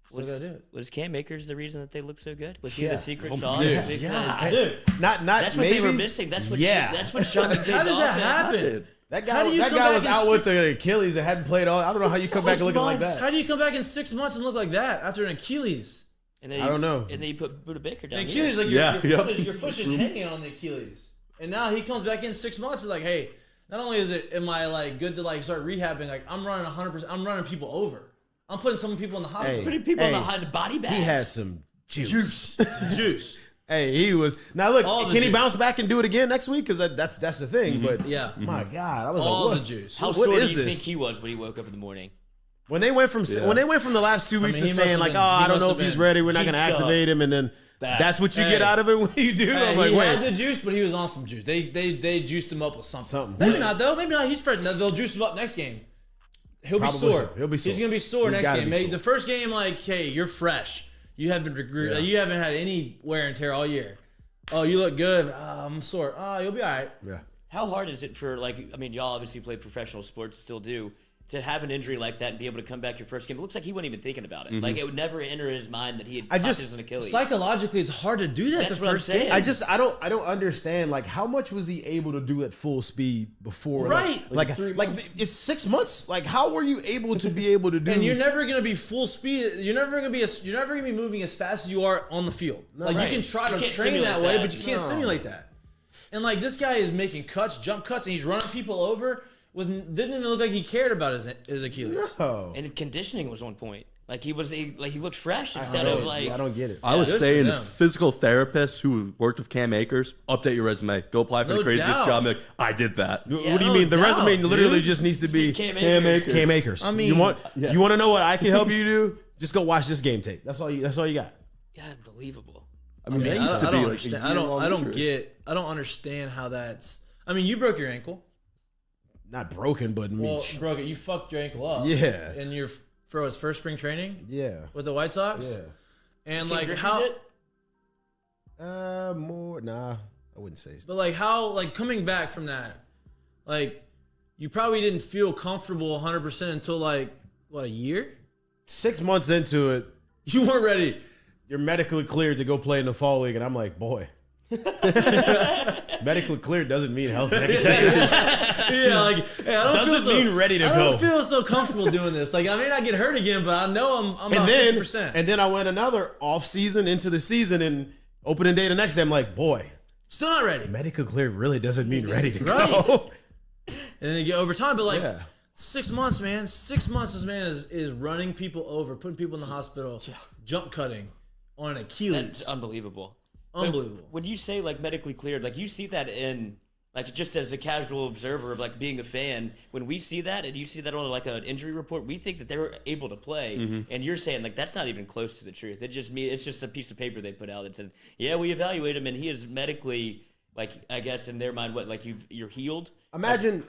still got to do it. Was Cam Akers the reason that they looked so good? Was he Yeah. the secret Oh, sauce? dude. Because Dude, Not that's what maybe. they were missing. That's what. Yeah. That's what Sean McVay's how does that offense- happen? That How do guy, you that come guy back was in out with six- the Achilles and hadn't played all. I don't know how you come back 6 looking like months? that. How do you come back in 6 months and look like that after an Achilles? And then I don't know. And then you put Buda Baker down. The here. Achilles, like Yeah, your yep. foot is, your foot's just hanging on the Achilles, and now he comes back in 6 months. It's like, hey, not only am I like good to like start rehabbing, like I'm running 100%. I'm running people over. I'm putting some people in the hospital. Putting people Hey, behind the body bags. He had some juice. Juice. Hey, he was. Now look, All the can he juice. bounce back and do it again next week? Because that's the thing. But Yeah. my God, I was All like, the what? juice. How What sore do is you this? think he was when he woke up in the morning? When they went from the last 2 weeks mean, of he must saying have like, been- oh, he I don't must know have if he's been ready, we're not going to geeked up. activate him, and then that's what you Hey. get out of it when you do. Hey, I'm like, he wait, had the juice, but he was on some juice. They juiced him up with something. Something. Maybe not though. Maybe not. He's fresh. They'll juice him up next game. He'll Probably be sore. so. He'll be sore. He's gonna be sore He's next gotta game. be Maybe sore. the first game, like, hey, you're fresh. You haven't Yeah. you haven't had any wear and tear all year. oh, you look good. I'm sore. Oh, you'll be all right. Yeah. How hard is it for, like, I mean, y'all obviously play professional sports, still do, to have an injury like that and be able to come back your first game? It looks like he wasn't even thinking about it. Like, it would never enter his mind that he had popped his Achilles. Psychologically, it's hard to do that That's the what I'm first saying. game. I don't understand, like, how much was he able to do at full speed before? Right. Like it's 6 months. Like, how were you able to be able to do? And you're never gonna be full speed. You're never gonna be moving as fast as you are on the field. Like right. you can try to can't train that simulate way, that. but you can't simulate that. And like this guy is making cuts, jump cuts, and he's running people over. Didn't even look like he cared about his Achilles. No. And conditioning was on point. Like, he looked fresh instead of, like... I don't get it. I was good saying for them. physical therapists who worked with Cam Akers, update your resume. Go apply for No the craziest doubt. job. Like, I did that. Yeah, What do you no mean? The doubt, resume literally dude. just needs to be Cam Cam Akers. Akers. Cam Akers. I mean, you want to know what I can help you do? Just go watch this game tape. That's all you got. Yeah, unbelievable. I mean, that I used to don't be like understand. a year-long injury. I don't understand how that's. I mean, you broke your ankle. Not broken, but I mean, Well, broke it. You fucked your ankle up. Yeah. And you're for his first spring training yeah, with the White Sox. yeah. And Ken like Griffey how. did? More. Nah, I wouldn't say. But like how, like coming back from that, like you probably didn't feel comfortable 100% until like what, a year? 6 months into it, You weren't ready. you're medically cleared to go play in the fall league, and I'm like, boy. Medically cleared doesn't mean healthy. I can tell you that. Yeah, like hey, I don't Doesn't feel mean ready to I go. don't feel so comfortable doing this. Like I may not get hurt again, but I know I'm about 50%. And then I went another off season into the season, and opening day the next day, I'm like, boy, Still not ready. medically cleared really doesn't mean ready to Right. go. And then you get overtime, but like Yeah. 6 months, man. 6 months, this man is running people over, putting people in the hospital, jump cutting on an Achilles. That's unbelievable. Unbelievable. But when you say, like, medically cleared, like, you see that in, like, just as a casual observer of, like, being a fan, when we see that and you see that on, like, an injury report, we think that they were able to play. And you're saying, like, that's not even close to the truth. It's just a piece of paper they put out that says, yeah, we evaluate him and he is medically, like, I guess in their mind, what, like, you're healed? Imagine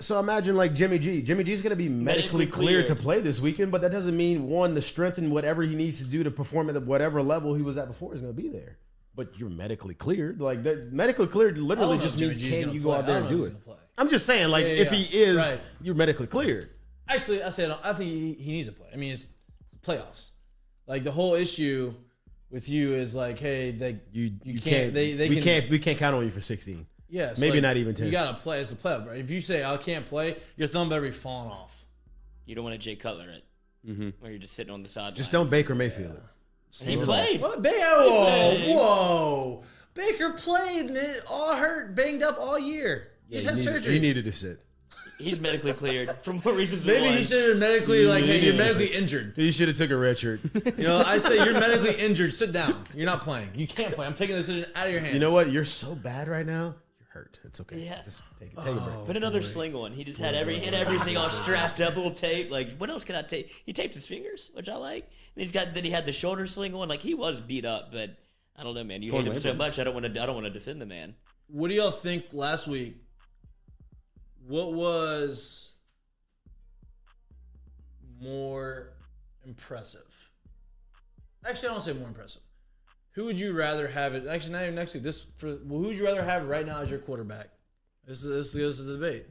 like Jimmy G. Jimmy G's going to be medically cleared to play this weekend, but that doesn't mean, one, the strength and whatever he needs to do to perform at whatever level he was at before is going to be there. But you're medically cleared. Like, that medically cleared literally just means can you go out there and do it. I'm just saying, like, if he is, Right. you're medically cleared. Actually, I think he needs to play. I mean, it's playoffs. Like the whole issue with you is like, hey, you can't. We can't count on you for 16. Yeah, so Maybe like, not even 10. You gotta play. It's a playoff, right? If you say I can't play, your thumb better be falling off. You don't want to Jay Cutler it. Where you're just sitting on the sideline. Just don't Baker Mayfield it. He played. What? Whoa! Baker played and it all hurt, banged up all year. He's had surgery. He needed to sit. He's medically cleared. For more reasons than Maybe one. he should have medically like, hey, you're medically injured. He should have took a red shirt. You know, I say you're medically injured. Sit down. You're not playing. You can't play. I'm taking the decision out of your hands. You know what? You're so bad right now. You're hurt. It's okay. Yeah. Just take a break. Put another sling on. He just had everything all strapped up, little tape. Like, what else can I tape? He taped his fingers, which I like. And then he had the shoulder sling on. Like, he was beat up, but I don't know, man. You hate him so much. I don't want to defend the man. What do y'all think last week? What was more impressive? Actually, I don't say more impressive. Who would you rather have it? Actually, not even next week. Who would you rather have right now as your quarterback? This is the debate.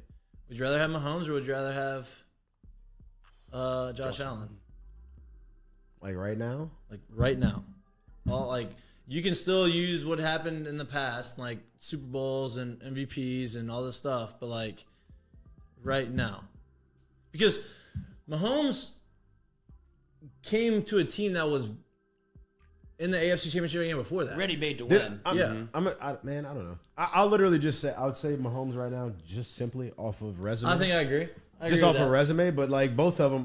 Would you rather have Mahomes or would you rather have Josh Allen? Like right now? Like right now, you can still use what happened in the past, like Super Bowls and MVPs and all this stuff, but like right now, because Mahomes came to a team that was in the AFC Championship game before that. Ready made to win. I don't know. I'll literally just say, I would say Mahomes right now, just simply off of resume. I think I agree. Just off of resume, but like both of them,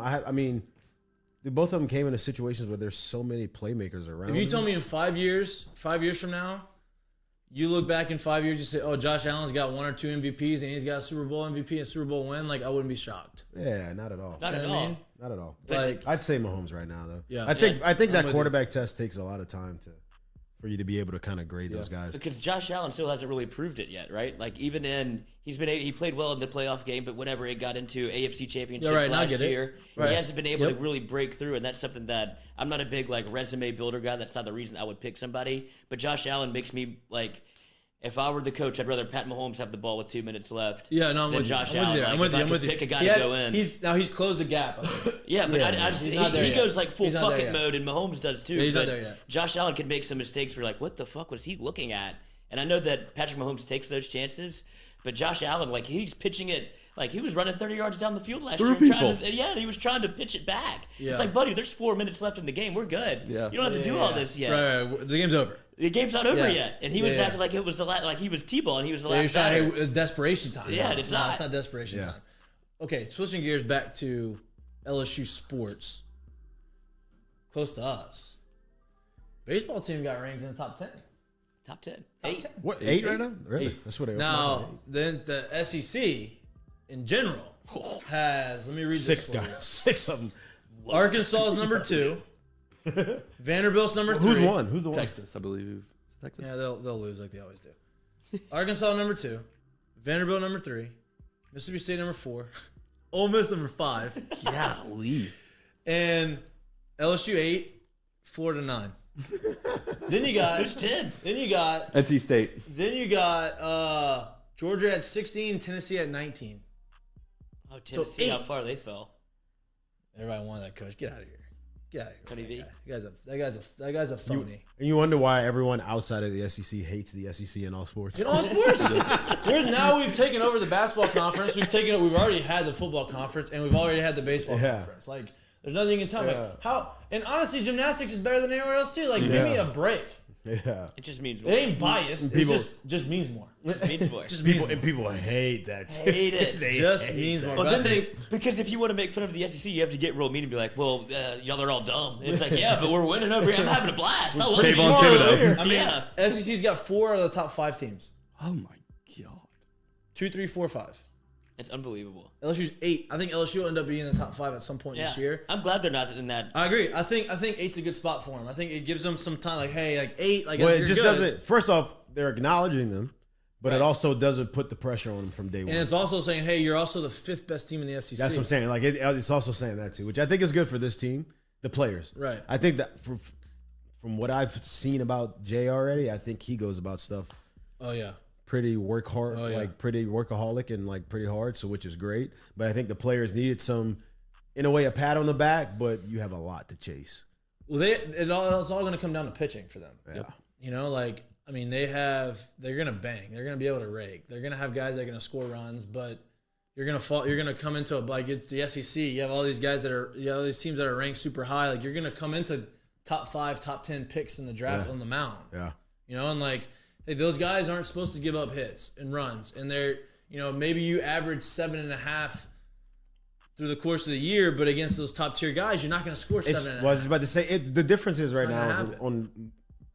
both of them came into situations where there's so many playmakers around. If you told me in 5 years from now, you look back in 5 years, you say, "Oh, Josh Allen's got 1 or 2 MVPs and he's got a Super Bowl MVP and Super Bowl win," like I wouldn't be shocked. Yeah, not at all. Not You at know what I all. mean? Not at all. Like I'd say Mahomes right now, though. Yeah. I think that with quarterback test takes a lot of time for you to be able to kind of grade those guys. Because Josh Allen still hasn't really proved it yet, right? Like even he played well in the playoff game, but whenever it got into AFC championships I last get it. year, Right. he hasn't been able to really break through, and that's something that I'm not a big like resume builder guy. That's not the reason I would pick somebody, but Josh Allen makes me like. If I were the coach, I'd rather Pat Mahomes have the ball with 2 minutes left. Yeah, no, I'm than with you. Josh I'm with you. Allen. I'm Like, with if you. I I'm could with you. pick a guy to go in. He's closed the gap. I think. Yeah, but Yeah, I just, he's not there he yet. goes like full He's not fuck there it yet. mode, and Mahomes does too. Yeah, he's not but there yet. Josh Allen can make some mistakes where you're like, what the fuck was he looking at? And I know that Patrick Mahomes takes those chances, but Josh Allen, like he's pitching it. Like, he was running 30 yards down the field last year. And he was trying to pitch it back. Yeah. It's like, buddy, there's 4 minutes left in the game. We're good. Yeah. You don't have to do all this yet. Right. The game's over. The game's not over Yeah. yet. And he was acting like it was the last, like he was T-ball and he was the last Hey, batter. it's desperation time. Yeah, it's not. It's not desperation Yeah. time. Okay, switching gears back to LSU sports. Close to us. Baseball team got rings in the top 10. Top 10. Top 8. 10. What, 8 right now? Really? That's what they Now, then the SEC in general has, let me read 6 this for guys. 6 of them. you. Arkansas is number 2. Vanderbilt's number 3. Who's one? Who's the one? Texas, I believe. Is it Texas? Yeah, they'll lose like they always do. Arkansas number 2. Vanderbilt number 3. Mississippi State number 4. Ole Miss number 5. Golly. And LSU 8. Florida 9. Then you got Who's 10? Then you got NC State. Georgia at 16, Tennessee at 19. Oh, Tennessee, how 8. far they fell. Everybody wanted that coach. Get out of here. Get out of here. Tony V. That guy's a phony. And you wonder why everyone outside of the SEC hates the SEC in all sports. In all sports, we've taken over the basketball conference. We've already had the football conference, and we've already had the baseball conference. Like, there's nothing you can tell me. How? And honestly, gymnastics is better than anywhere else too. Like, give me a break. Yeah. It just means It more. ain't biased. People- It just means more. It means more. Just means more. People hate that. Hate it. They Just hate means that. more. Well, But then I think- because if you want to make fun of the SEC, you have to get real mean and be like, well, y'all are all dumb. It's like, yeah, but we're winning over here. I'm having a blast. I love Dave it. on Thibodeau. I mean, Yeah. SEC's got 4 out of the top 5 teams. Oh my god. 2, 3, 4, 5. It's unbelievable. LSU's 8. I think LSU will end up being in the top 5 at some point Yeah. this year. I'm glad they're not in that. I agree. I think 8's a good spot for them. I think it gives them some time. Like, hey, like 8. Like, Well, you're it just good. doesn't. First off, they're acknowledging them, but it Right. also doesn't put the pressure on them from day one. And it's also saying, hey, you're also the 5th best team in the SEC. That's what I'm saying. Like it's also saying that too, which I think is good for this team, the players. Right. I think that from what I've seen about Jay already, I think he goes about stuff Oh yeah. pretty work hard, Oh, yeah. like pretty workaholic and like pretty hard. So which is great. But I think the players needed some, in a way, a pat on the back. But you have a lot to chase. Well, it's all going to come down to pitching for them. Yeah. You know, like, I mean, they're going to bang. They're going to be able to rake. They're going to have guys that are going to score runs, but you're going to come into like it's the SEC. You have all these guys all these teams that are ranked super high. Like, you're going to come into top 5, top 10 picks in the draft on the mound. Yeah. You know, and like, hey, those guys aren't supposed to give up hits and runs. And they're, you know, maybe you average 7.5 through the course of the year, but against those top tier guys, you're not going to score 7.5. Well, I was about to say the difference is right It's not now gonna is happen. on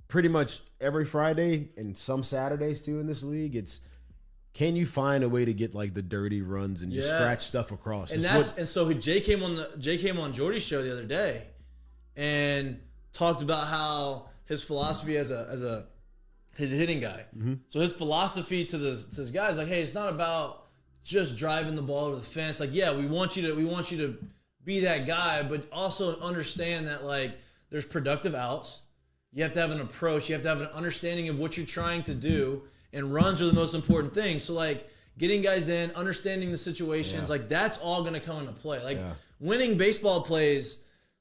pretty much every Friday and some Saturdays too in this league. It's can you find a way to get like the dirty runs and just Yes. scratch stuff across? And It's so Jay came on Jordy's show the other day, and talked about how his philosophy as a hitting guy. Mm-hmm. So his philosophy to his guys, like, hey, it's not about just driving the ball over the fence. Like, yeah, we want you to be that guy, but also understand that like there's productive outs. You have to have an approach. You have to have an understanding of what you're trying to do, and runs are the most important thing. So like getting guys in, understanding the situations, like that's all going to come into play. Like winning baseball plays,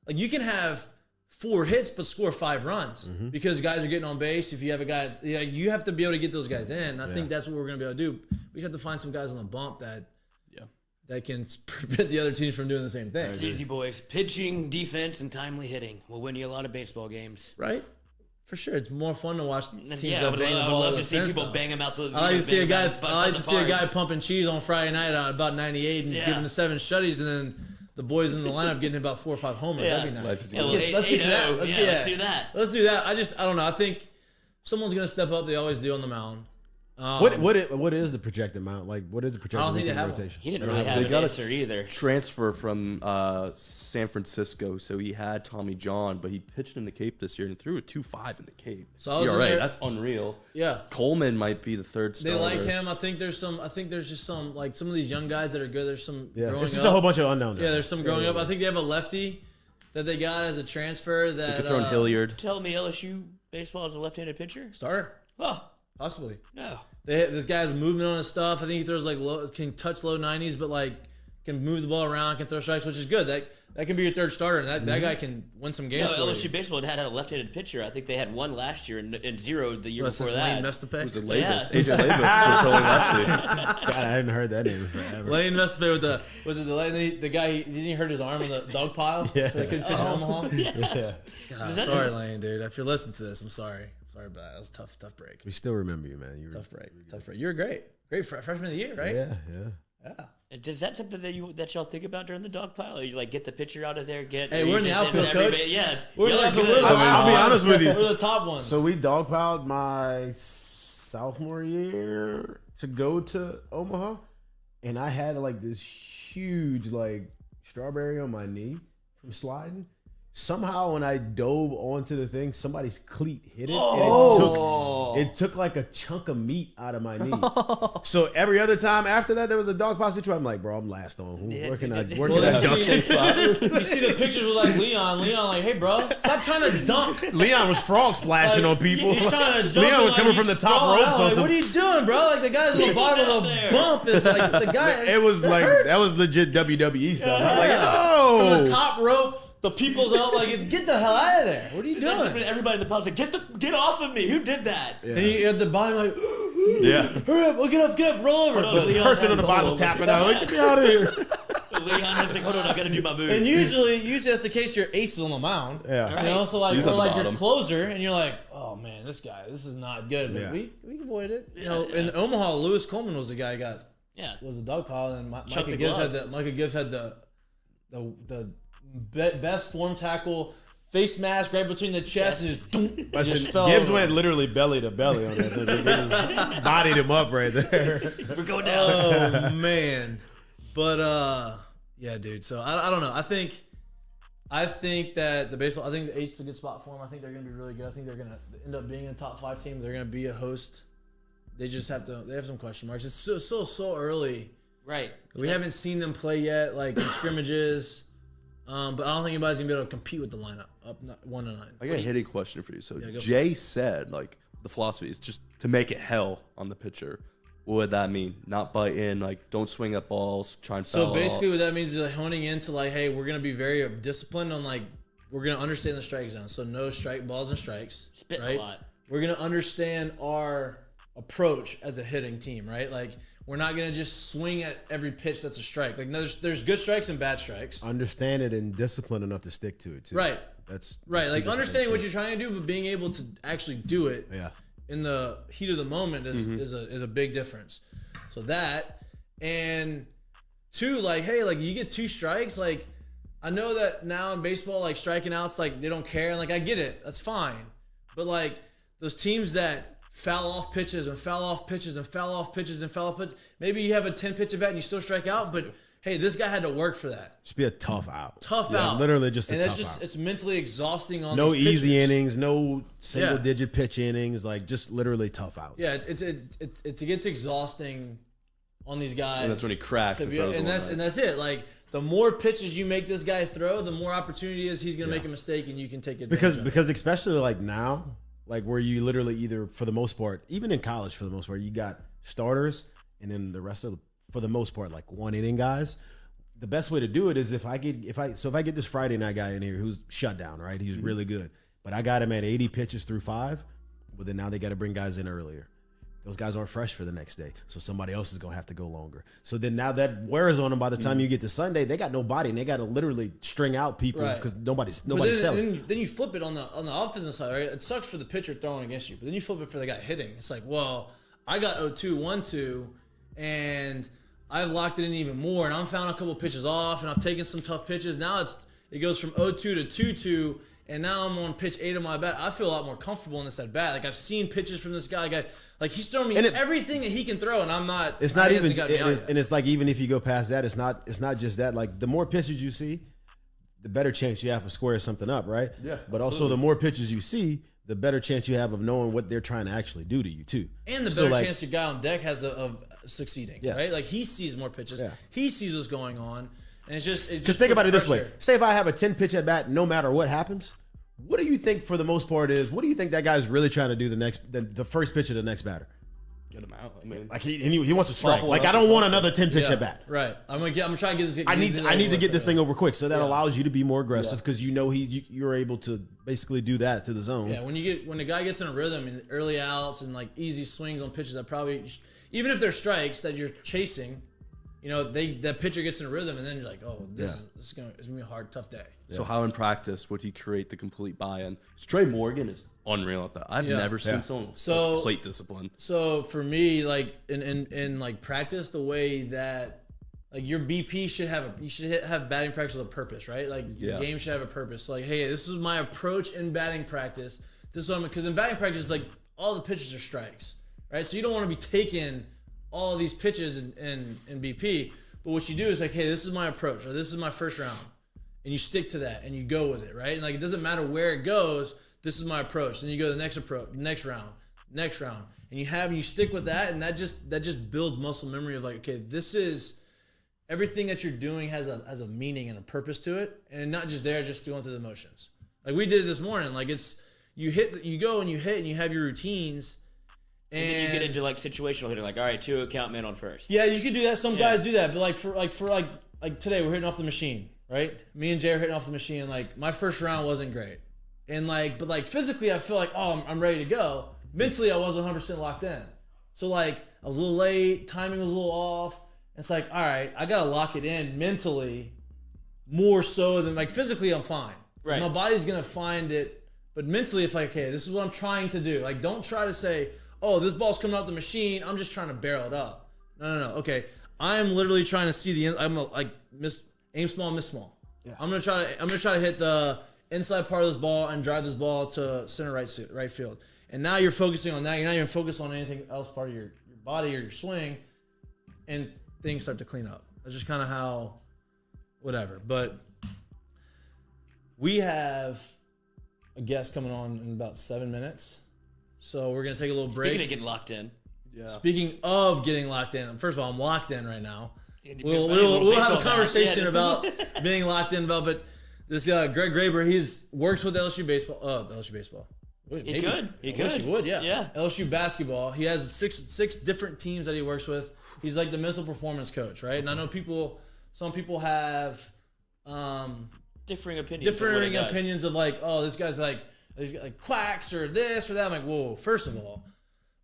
like you can have 4 hits but score 5 runs because guys are getting on base. If you have a guy, you have to be able to get those guys in. And I think that's what we're going to be able to do. We just have to find some guys on the bump that can prevent the other teams from doing the same thing. It's easy, boys. Pitching, defense, and timely hitting will win you a lot of baseball games. Right? For sure. It's more fun to watch teams Yeah, that but bang the I would ball love over to the see fence people now. bang them out the. I like to see a guy. bang them I like out to the see a guy park. pumping cheese on Friday night at about 98 and giving the 7 shutties, and then the boys in the lineup getting about 4 or 5 homers. Yeah. That'd be nice. Yeah, Let's get to that. Let's do that. Let's do that. I don't know. I think someone's gonna step up. They always do on the mound. what is the projected amount? Like what is the projected I don't think weekend they have one. rotation? He didn't really have They an got a answer either. transfer from San Francisco, so he had Tommy John, but he pitched in the Cape this year and threw a 2.5 in the Cape. So I was in ERA, there- that's unreal. Yeah. Coleman might be the third They starter. like him. I think there's just some like some of these young guys that are good. There's some growing It's just up. a whole bunch of unknowns. Yeah, there's some growing up. I think they have a lefty that they got as a transfer. They That could throw in Hilliard. Tell me LSU baseball is a left-handed pitcher? starter. Oh, Possibly. No. This guy has movement on his stuff. I think he throws can touch low 90s, but can move the ball around, can throw strikes, which is good. That can be your third starter, and that guy can win some games. No, for LSU you. baseball had a left-handed pitcher. I think they had one last year and zero the year before Lane that. Mestape? Was it Yeah. Labus? AJ Labus was only lefty. God, I hadn't heard that name forever. Lane Mestape with the guy? Didn't he hurt his arm in the dog pile? Yeah. So he couldn't pitch in Omaha. Yeah. God, sorry, Lane, dude. If you're listening to this, I'm sorry. Sorry about that. That was a tough break. We still remember you, man. Tough break. You were great. Great freshman of the year, right? Yeah. Yeah. Is that something that y'all think about during the dog pile? Or you get the pitcher out of there, Hey, we're in the outfield, coach. Yeah, We're in the outfield. good. I'll be honest with you. We're the top ones. So we dogpiled my sophomore year to go to Omaha, and I had this huge strawberry on my knee from sliding. Somehow when I dove onto the thing, somebody's cleat hit it, and it took a chunk of meat out of my knee. So every other time after that, there was a dog pile situation. I'm like, bro, I'm last on. Where can I dunk it? You see the pictures with Leon. Leon, hey, bro, stop trying to dunk. Leon was frog splashing on people. He's trying to jump. Leon was coming from the top rope. So what are you doing, bro? The guy's on the bottom of the bump is the guy. it was that was legit WWE stuff. I'm like, oh, from the top rope. The people's out get the hell out of there. What are you doing? Everybody in the pub's like, get off of me. Who did that? Yeah. And you at the bottom Yeah. hurry up, get up, roll over. Hold on, The Leon person had on the to bottom roll was over. tapping out. Like, get me out of here. Leon was like, hold on, I gotta do my move. And usually that's the case. Your ace is on the mound. Yeah. Right. You know, so He's or at the your bottom. closer, and you're like, oh man, this is not good. But Yeah. we avoided it. You know, in Omaha, Lewis Coleman was the guy who was the dog pile, and Chuck Micah the Gibbs glove. had the best form tackle, face mask right between the chest, and just fell Gibbs over. went literally belly to belly on that thing. He just bodied him up right there. We're going down. Oh man, but yeah, dude. So I don't know. I think that the 8's a good spot for them. I think they're gonna be really good. I think they're gonna end up being a top 5 team. They're gonna be a host. They just have to. They have some question marks. It's so early. Right. We haven't seen them play yet, in scrimmages. But I don't think anybody's gonna be able to compete with the lineup up 1-9. I got a hitting question for you. So Yeah, go for Jay said the philosophy is just to make it hell on the pitcher. What would that mean? Not bite in, don't swing at balls, try and foul. So basically, what that means is honing into hey, we're gonna be very disciplined on we're gonna understand the strike zone. So no strike balls and strikes. Spitting right? a lot. We're gonna understand our approach as a hitting team, right? We're not gonna just swing at every pitch that's a strike. No, there's good strikes and bad strikes. Understand it and disciplined enough to stick to it too. Right. That's Right. two different Understanding what things. you're trying to do, but being able to actually do it. Yeah. In the heat of the moment is a big difference. So that, and two, hey, you get 2 strikes, I know that now in baseball, striking outs, they don't care, and I get it, that's fine. But those teams that foul off pitches and foul off pitches and foul off pitches and foul off pitches, maybe you have a 10-pitch at bat and you still strike out, but hey, this guy had to work for that. Just be a tough out. Tough Yeah, out. literally just a and tough that's just out. it's mentally exhausting on No these easy pitchers. innings, no single Yeah. digit pitch innings, just literally tough outs. Yeah, it gets exhausting on these guys. And that's when he cracks and throws and that's it. The more pitches you make this guy throw, the more opportunity is he's gonna make a mistake, and you can take it Because especially now, where you literally either, for the most part, even in college, for the most part, you got starters and then the rest of for the most part, 1 inning guys. The best way to do it is if I get this Friday night guy in here who's shut down, right? He's really good, but I got him at 80 pitches through 5. Well, then now they got to bring guys in earlier. Those guys aren't fresh for the next day, so somebody else is gonna have to go longer. So then now that wears on them. By the time you get to Sunday, they got nobody, and they got to literally string out people Right. because nobody's But selling. then you flip it on the offensive side, right? It sucks for the pitcher throwing against you, but then you flip it for the guy hitting. It's well, I got 0-2, 1-2, and I've locked it in even more, and I'm found a couple pitches off, and I've taken some tough pitches. Now it goes from 0-2 to 2-2, and now I'm on pitch 8 of my bat. I feel a lot more comfortable in this at bat. I've seen pitches from this guy. He's throwing me everything that he can throw, and I'm not. It's not even, and it's even if you go past that, it's not just that. The more pitches you see, the better chance you have of squaring something up, right? Yeah, But also, the more pitches you see, the better chance you have of knowing what they're trying to actually do to you too. And the better chance your guy on deck has of succeeding, Yeah. right? He sees more pitches. Yeah. He sees what's going on, and it's just. Just think about it puts this way: pressure. say if I have a 10 pitch at bat, no matter what happens, What do you think, for the most part, what do you think that guy's really trying to do the first pitch of the next batter? Get him out. I mean, Like he wants to strike. Bobble Like up I don't and want another 10 pitch at bat. Right. I'm trying to get this. I need to get this thing over quick, so that Yeah. allows you to be more aggressive because you're able to basically do that to the zone. Yeah, when the guy gets in a rhythm and early outs and like easy swings on pitches that probably, even if they're strikes that you're chasing, that pitcher gets in a rhythm and then you're like, oh, this is gonna be a hard, tough day. So how in practice would he create the complete buy-in? Trey Morgan is unreal at that. I've never seen someone with such plate discipline. So for me, like in like practice, the way that like your BP should have batting practice with a purpose, right? Like your game should have a purpose. So like, hey, this is my approach in batting practice. This is because in batting practice, like all the pitches are strikes, right? So you don't want to be taking all of these pitches in BP. But what you do is like, hey, this is my approach, or this is my first round. And you stick to that and you go with it, right? And like it doesn't matter where it goes, this is my approach. Then you go to the next approach, next round. And you stick with that, and that just builds muscle memory of like, okay, this is everything that you're doing has a meaning and a purpose to it, and not just going through the motions. Like we did this morning. Like it's you go and you hit and you have your routines. And then you get into like situational hitting, like all right, 2 count men on first. Yeah, you could do that. Some guys do that, but like for today, we're hitting off the machine, right? Me and Jay are hitting off the machine. And like my first round wasn't great, and but physically, I feel like I'm ready to go. Mentally, I wasn't 100% locked in. So like I was a little late, timing was a little off. It's like, all right, I gotta lock it in mentally, more so than like physically. I'm fine. Right. My body's gonna find it, but mentally, if like, okay, this is what I'm trying to do. Like, don't try to say, oh, this ball's coming out the machine, I'm just trying to barrel it up. No. Okay, I'm literally trying to see the end. I'm like aim small, miss small. Yeah. I'm gonna try to hit the inside part of this ball and drive this ball to center right field. And now you're focusing on that. You're not even focused on anything else part of your body or your swing, and things start to clean up. That's just kind of how, whatever. But we have a guest coming on in about 7 minutes. So we're going to take a little break. Speaking of getting locked in. Yeah. Speaking of getting locked in. First of all, I'm locked in right now. We'll have a conversation about being locked in. But this Greg Graber, works with LSU baseball. LSU baseball. He could. He would, yeah. Yeah. LSU basketball. He has six different teams that he works with. He's like the mental performance coach, right? And I know some people have differing opinions of like, oh, this guy's like quacks or this or that. I'm like, whoa, first of all,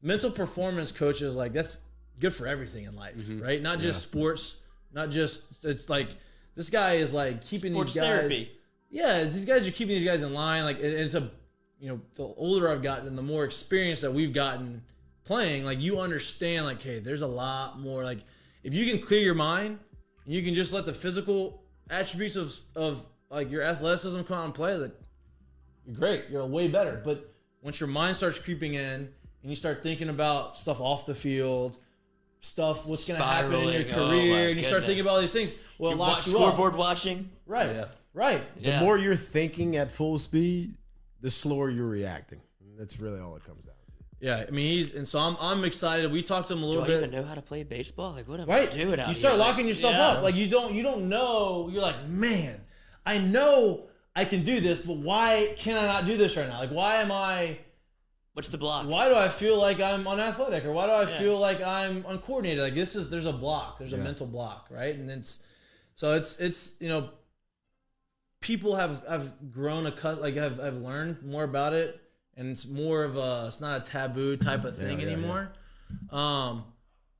mental performance coaches, like that's good for everything in life, right? Not just sports, it's like this guy is like keeping sports these guys. Therapy. Yeah, these guys are keeping these guys in line. Like it's the older I've gotten and the more experience that we've gotten playing, like you understand, like, hey, there's a lot more. Like if you can clear your mind and you can just let the physical attributes of like your athleticism come out and play, that you're great. You're way better. But once your mind starts creeping in and you start thinking about stuff off the field, what's going to happen in your career, and you start thinking about all these things, well, it locks you up. Scoreboard watching. Right. Yeah. Right. The more you're thinking at full speed, the slower you're reacting. That's really all it comes down to. Yeah, I mean, so I'm excited. We talked to him a little bit. Do I even know how to play baseball? Like, what am I doing out here? You start locking yourself up. Like you don't know. You're like, man, I know I can do this, but why can I not do this right now? Like, why am I? What's the block? Why do I feel like I'm unathletic, or why do I feel like I'm uncoordinated? Like there's a block. There's a mental block, right? And it's people have grown have learned more about it. And it's more of it's not a taboo type of thing anymore. Yeah.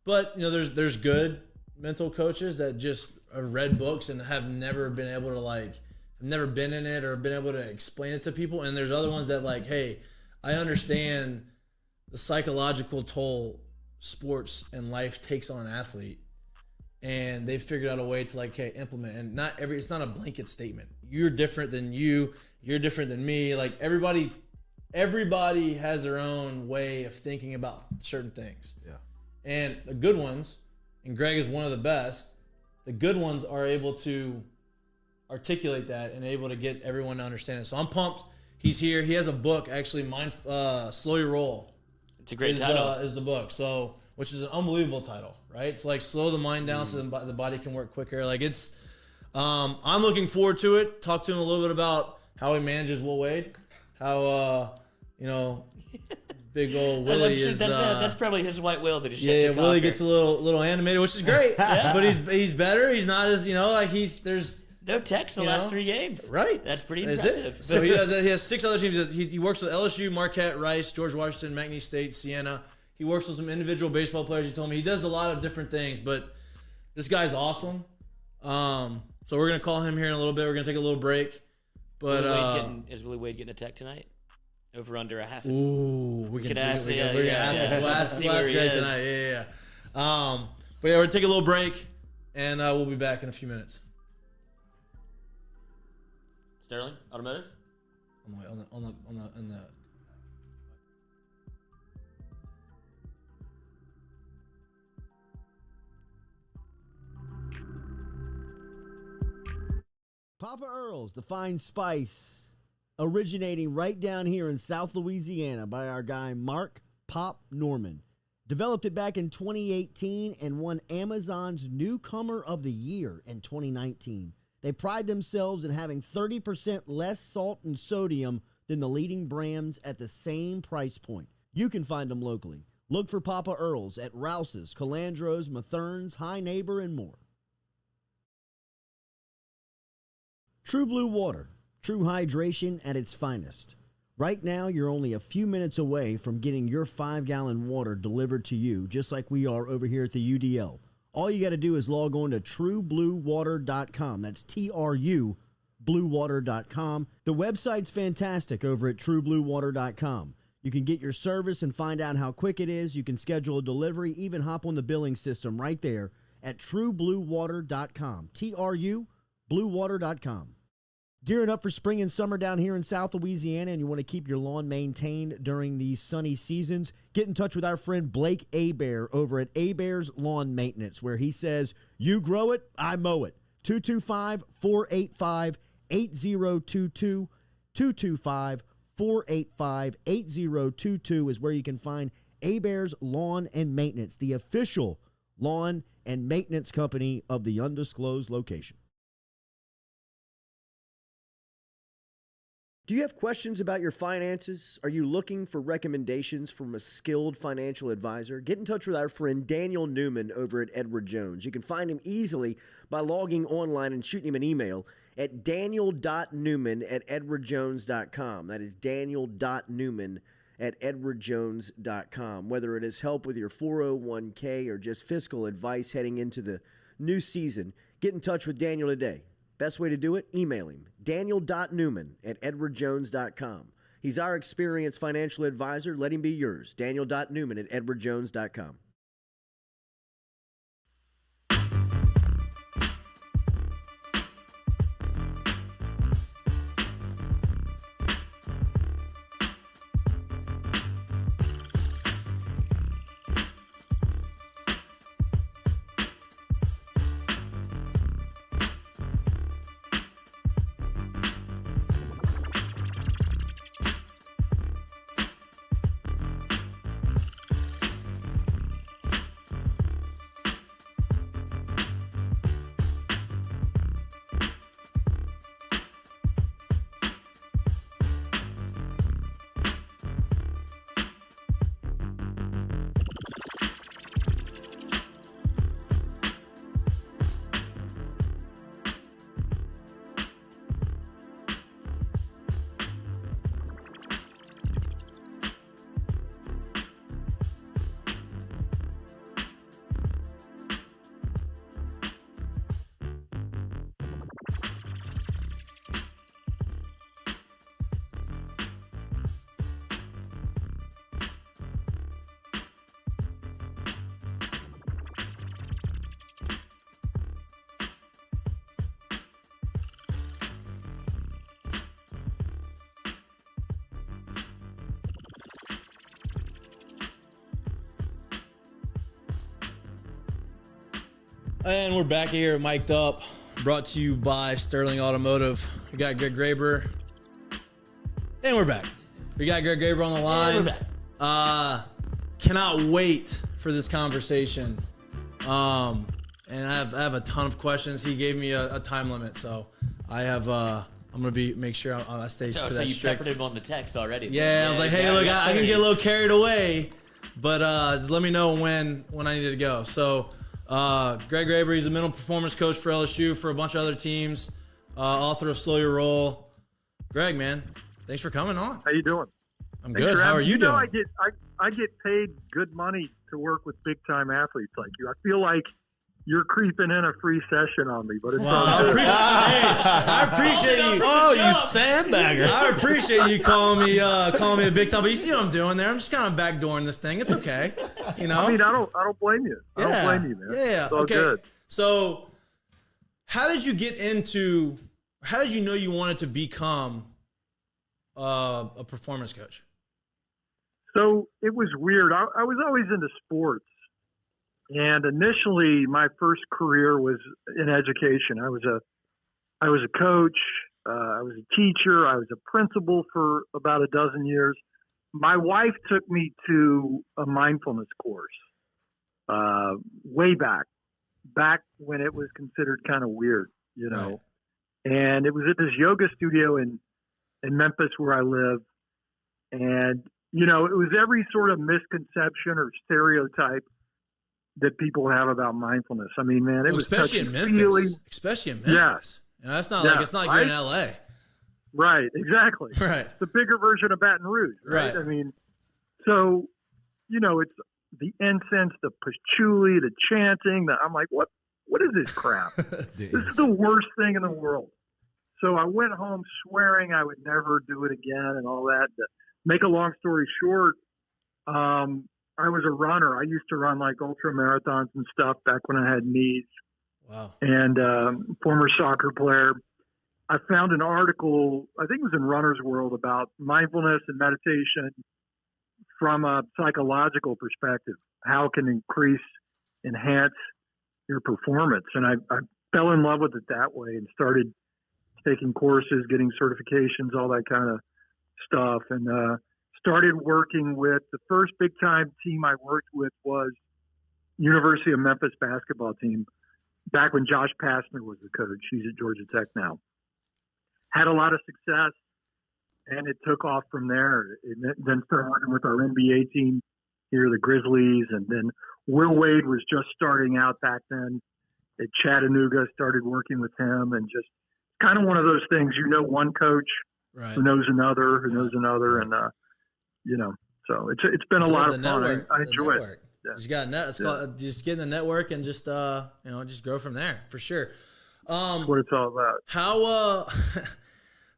But there's good mental coaches that just have read books and have never been able to have never been in it or been able to explain it to people. And there's other ones that like, hey, I understand the psychological toll sports and life takes on an athlete, and they've figured out a way to like, hey, implement. And it's not a blanket statement. You're different than you. You're different than me. Like everybody has their own way of thinking about certain things. Yeah. And the good ones, and Greg is one of the best, the good ones are able to articulate that and able to get everyone to understand it. So I'm pumped. He's here. He has a book, actually, Slow Your Roll. It's a great title. Is the book. So, which is an unbelievable title, right? It's like slow the mind down so the body can work quicker. Like I'm looking forward to it. Talk to him a little bit about how he manages Will Wade, how big old Willie is. That's probably his white whale that he's yeah. Willie gets a little animated, which is great. But he's better. He's not as there's no text the last 3 games. Right. That's pretty impressive. So he has 6 other teams. He works with LSU, Marquette, Rice, George Washington, McNeese State, Siena. He works with some individual baseball players. He told me he does a lot of different things, but this guy's awesome. So we're gonna call him here in a little bit. We're gonna take a little break. But is Willie Wade getting a tech tonight? Over under a half. Ooh, we can ask. We'll ask Greg tonight. Yeah. But yeah, we're gonna take a little break, and we'll be back in a few minutes. Sterling Automotive. On the. Papa Earl's, the fine spice, originating right down here in South Louisiana by our guy Mark Pop Norman. Developed it back in 2018 and won Amazon's Newcomer of the Year in 2019. They pride themselves in having 30% less salt and sodium than the leading brands at the same price point. You can find them locally. Look for Papa Earl's at Rouse's, Calandro's, Mathern's, High Neighbor, and more. True Blue Water, true hydration at its finest. Right now, you're only a few minutes away from getting your 5-gallon water delivered to you, just like we are over here at the UDL. All you got to do is log on to truebluewater.com. That's TRU, bluewater.com. The website's fantastic over at truebluewater.com. You can get your service and find out how quick it is. You can schedule a delivery, even hop on the billing system right there at truebluewater.com. TRU, bluewater.com. Gearing up for spring and summer down here in South Louisiana, and you want to keep your lawn maintained during these sunny seasons, get in touch with our friend Blake Abear over at Abear's Lawn Maintenance, where he says, you grow it, I mow it. 225-485-8022. 225-485-8022 is where you can find Abear's Lawn and Maintenance, the official lawn and maintenance company of the undisclosed location. Do you have questions about your finances? Are you looking for recommendations from a skilled financial advisor? Get in touch with our friend Daniel Newman over at Edward Jones. You can find him easily by logging online and shooting him an email at daniel.newman@edwardjones.com. That is daniel.newman@edwardjones.com. Whether it is help with your 401k or just fiscal advice heading into the new season, get in touch with Daniel today. Best way to do it? Email him, daniel.newman@edwardjones.com. He's our experienced financial advisor. Let him be yours, daniel.newman@edwardjones.com. And we're back here, mic'd up, brought to you by Sterling Automotive. We got Greg Graber. And we're back. We got Greg Graber on the line. And we're back. Cannot wait for this conversation. And I have a ton of questions. He gave me a time limit, so I have I'm gonna make sure I stay So to that you strict. peppered him on the text already. Yeah, I was like, hey, look, I can get a little carried away, but just let me know when I need to go. So, Greg Graber, he's a mental performance coach for LSU, for a bunch of other teams, author of Slow Your Roll. Greg, man, thanks for coming on. How you doing? I'm good. How are you doing? I get paid good money to work with big time athletes like you. I feel like you're creeping in a free session on me, but it's all good. I appreciate you. Oh, you sandbagger. I appreciate you calling me a big time. But you see what I'm doing there? I'm just kind of backdooring this thing. It's okay. You know. I mean, I don't blame you. I don't blame you, man. Yeah. It's all Okay. good. So, how did you know you wanted to become a performance coach? So it was weird. I was always into sports. And initially, my first career was in education. I was a coach. I was a teacher. I was a principal for about a dozen years. My wife took me to a mindfulness course way back when it was considered kind of weird, you know. Right. And it was at this yoga studio in Memphis where I live. And, you know, it was every sort of misconception or stereotype that people have about mindfulness. I mean, man, it was especially in Memphis. Yeah. You know, it's not like you're in LA. Right, exactly. Right. The bigger version of Baton Rouge, right? I mean, so, you know, it's the incense, the patchouli, the chanting, I'm like, what is this crap? This is the worst thing in the world. So I went home swearing I would never do it again and all that. To make a long story short, I was a runner. I used to run like ultra marathons and stuff back when I had knees. Wow. And former soccer player. I found an article, I think it was in Runner's World, about mindfulness and meditation from a psychological perspective. How it can enhance your performance. And I fell in love with it that way and started taking courses, getting certifications, all that kind of stuff. And started working with the first big time team I worked with was University of Memphis basketball team back when Josh Pastner was the coach. He's at Georgia Tech now. Had a lot of success and it took off from there. And then started working with our NBA team here, the Grizzlies. And then Will Wade was just starting out back then at Chattanooga, started working with him, and just kind of one of those things, you know, one coach who knows another, and you know, so it's been a lot of fun. I enjoy it. Yeah. You got just get in the network and just just grow from there for sure. That's what it's all about. How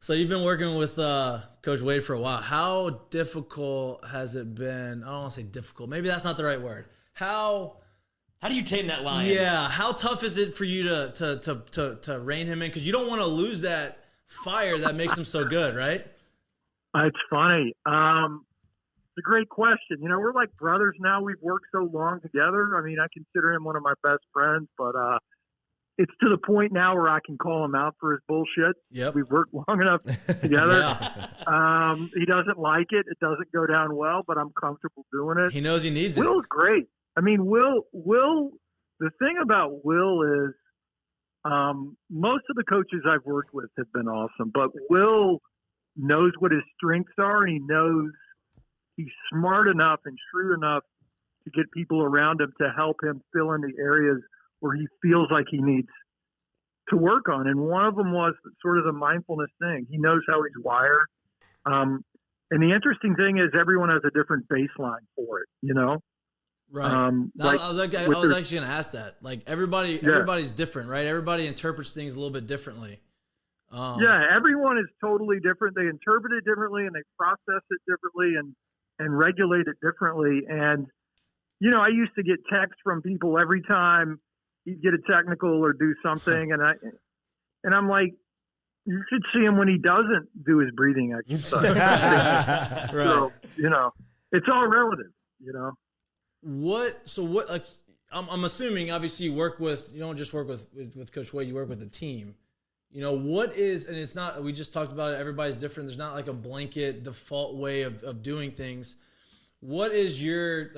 so you've been working with Coach Wade for a while. How difficult has it been? I don't want to say difficult. Maybe that's not the right word. How do you tame that lion? Yeah, how tough is it for you to rein him in? Because you don't want to lose that fire that makes him so good, right? It's funny. It's a great question. You know, we're like brothers now. We've worked so long together. I mean, I consider him one of my best friends, but it's to the point now where I can call him out for his bullshit. Yep. We've worked long enough together. He doesn't like it. It doesn't go down well, but I'm comfortable doing it. He knows he needs it. Will's great. I mean, Will, the thing about Will is most of the coaches I've worked with have been awesome, but Will knows what his strengths are, and he knows he's smart enough and shrewd enough to get people around him to help him fill in the areas where he feels like he needs to work on. And one of them was sort of the mindfulness thing. He knows how he's wired. And the interesting thing is everyone has a different baseline for it, you know? Right. I was actually going to ask that. Like everybody's different, right? Everybody interprets things a little bit differently. Everyone is totally different. They interpret it differently and they process it differently and regulate it differently. And, you know, I used to get texts from people every time he'd get a technical or do something. And I'm like, you should see him when he doesn't do his breathing exercise. Right. So, you know, it's all relative, you know. I'm assuming obviously you don't just work with Coach Wade, you work with the team. You know, and it's not, we just talked about it, everybody's different. There's not like a blanket default way of doing things. What is if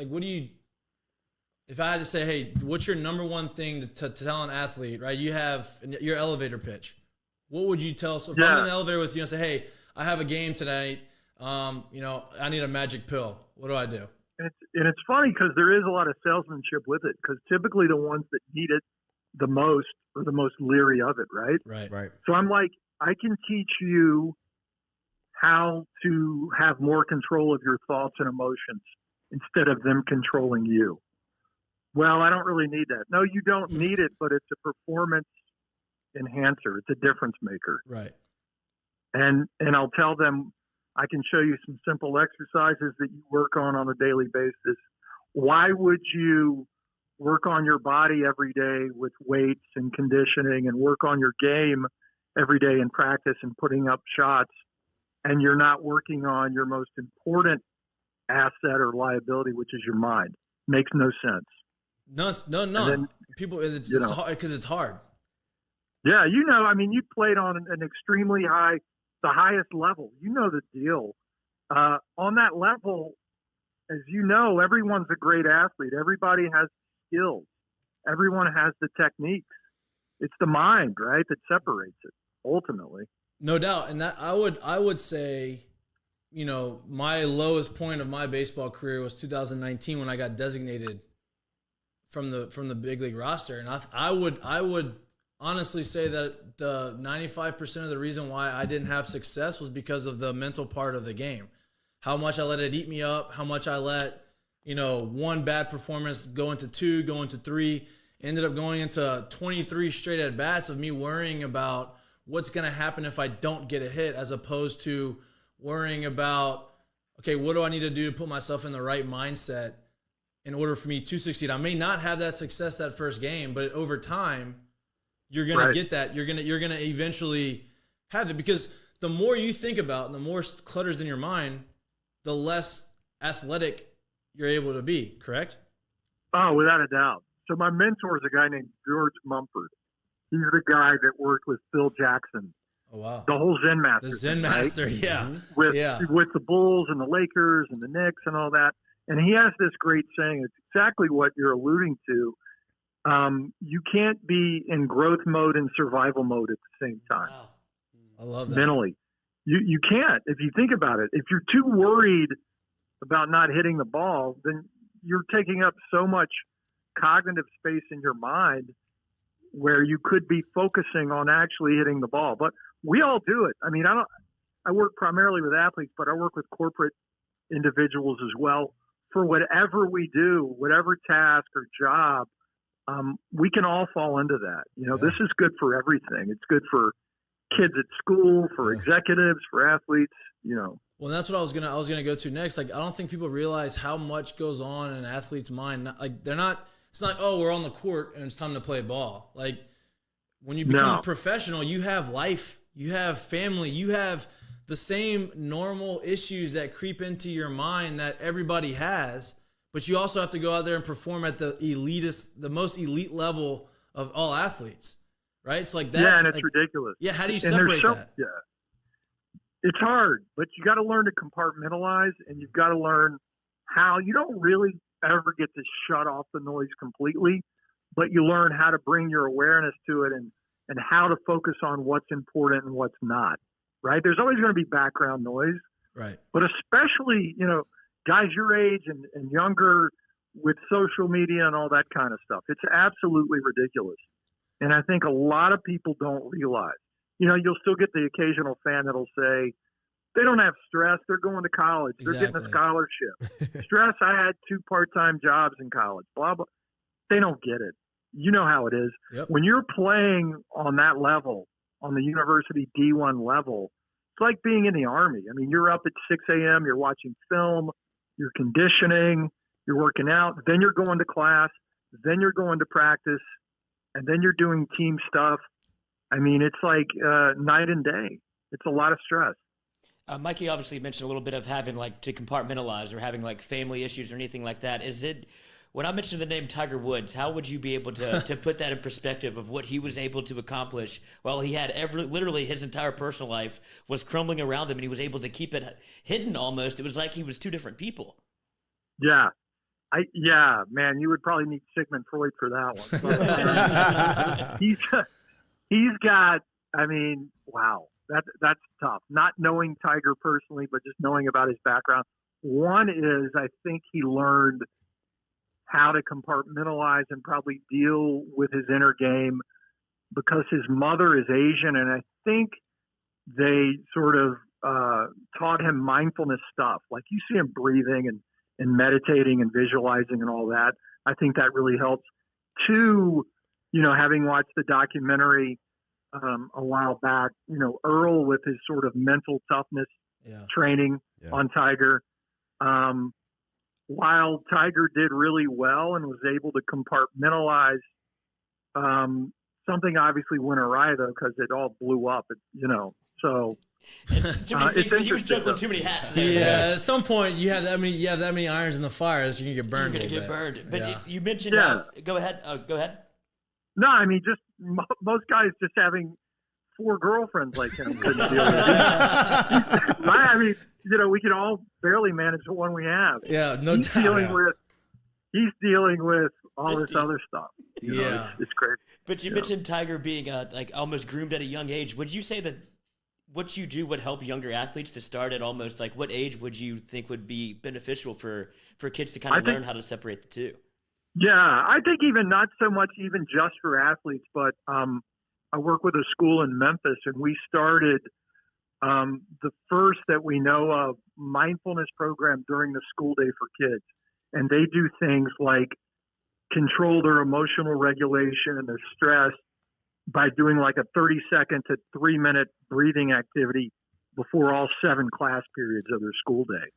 I had to say, hey, what's your number one thing to tell an athlete, right? You have your elevator pitch. what would you tell? So if I'm in the elevator with you and say, hey, I have a game tonight, I need a magic pill. What do I do? And it's funny because there is a lot of salesmanship with it, because typically the ones that need it the most are the most leery of it, right? Right. So I'm like, I can teach you how to have more control of your thoughts and emotions instead of them controlling you. Well, I don't really need that. No, you don't need it, but it's a performance enhancer. It's a difference maker. Right. And I'll tell them, I can show you some simple exercises that you work on a daily basis. Why would you work on your body every day with weights and conditioning, and work on your game every day in practice and putting up shots, and you're not working on your most important asset or liability, which is your mind? Makes no sense. No. Then, people, it's hard because it's hard. Yeah, you played on an extremely high, the highest level. You know the deal. On that level, as you know, everyone's a great athlete. Everybody has skills. Everyone has the techniques. It's the mind, right, that separates it ultimately. No doubt. And that I would say, my lowest point of my baseball career was 2019 when I got designated from the big league roster. And I would honestly say that the 95% of the reason why I didn't have success was because of the mental part of the game. How much I let it eat me up, how much I let, one bad performance go into two, go into three, ended up going into 23 straight at bats of me worrying about what's going to happen if I don't get a hit, as opposed to worrying about, okay, what do I need to do to put myself in the right mindset in order for me to succeed? I may not have that success that first game, but over time, you're going to get that. You're going to eventually have it, because the more you think about and the more clutter's in your mind, the less athletic you're able to be, correct? Oh, without a doubt. So my mentor is a guy named George Mumford. He's the guy that worked with Phil Jackson. Oh, wow. The whole Zen Master. The Zen Master, right? Yeah. With the Bulls and the Lakers and the Knicks and all that. And he has this great saying. It's exactly what you're alluding to. You can't be in growth mode and survival mode at the same time. Wow. I love that. Mentally. You can't. If you think about it, if you're too worried about not hitting the ball, then you're taking up so much cognitive space in your mind where you could be focusing on actually hitting the ball. But we all do it. I mean, I work primarily with athletes, but I work with corporate individuals as well. For whatever we do, whatever task or job, we can all fall into that. This is good for everything. It's good for kids at school, for executives, for athletes, Well, that's what I was gonna go to next. Like, I don't think people realize how much goes on in an athlete's mind. It's not, oh, we're on the court and it's time to play ball. Like, when you become a professional, you have life, you have family, you have the same normal issues that creep into your mind that everybody has, but you also have to go out there and perform at the most elite level of all athletes. Right? It's like that. Yeah, and it's ridiculous. Yeah, how do you separate that? Yeah. It's hard, but you got to learn to compartmentalize, and you've got to learn how you don't really ever get to shut off the noise completely, but you learn how to bring your awareness to it and how to focus on what's important and what's not, right? There's always going to be background noise, right? But especially, guys your age and younger with social media and all that kind of stuff, it's absolutely ridiculous. And I think a lot of people don't realize, you'll still get the occasional fan that'll say, they don't have stress. They're going to college. They're getting a scholarship. Stress. I had 2 part-time jobs in college, blah, blah. They don't get it. You know how it is. Yep. When you're playing on that level, on the university D1 level, it's like being in the Army. I mean, you're up at 6 a.m., you're watching film, you're conditioning, you're working out, then you're going to class, then you're going to practice, and then you're doing team stuff. I mean, it's like night and day. It's a lot of stress. Mikey obviously mentioned a little bit of having to compartmentalize or having family issues or anything like that. Is it, when I mentioned the name Tiger Woods, how would you be able to put that in perspective of what he was able to accomplish while he had literally his entire personal life was crumbling around him and he was able to keep it hidden almost? It was like he was 2 different people. Yeah. Man, you would probably need Sigmund Freud for that one. But, he's got, wow, that's tough. Not knowing Tiger personally, but just knowing about his background. One is I think he learned how to compartmentalize and probably deal with his inner game because his mother is Asian, and I think they sort of taught him mindfulness stuff. Like you see him breathing and meditating and visualizing and all that. I think that really helps. Two, having watched the documentary a while back, Earl with his sort of mental toughness training on Tiger. While Tiger did really well and was able to compartmentalize, something obviously went awry though because it all blew up. So he was juggling too many hats there. Yeah, at some point you have that many irons in the fire, so you're gonna get burned. You're gonna get burned. But you mentioned. Go ahead. Go ahead. No, I mean just most guys just having 4 girlfriends like him couldn't deal with it. Right? I mean, we can all barely manage the one we have. Yeah, no He's doubt. He's dealing with all this other stuff. It's crazy. But you mentioned Tiger being like almost groomed at a young age. Would you say that what you do would help younger athletes to start at almost like what age would you think would be beneficial for kids to kind of learn how to separate the two? Yeah, I think even not so much even just for athletes, but I work with a school in Memphis, and we started the first that we know of mindfulness program during the school day for kids. And they do things like control their emotional regulation and their stress by doing like a 30-second to 3-minute breathing activity before all 7 class periods of their school day.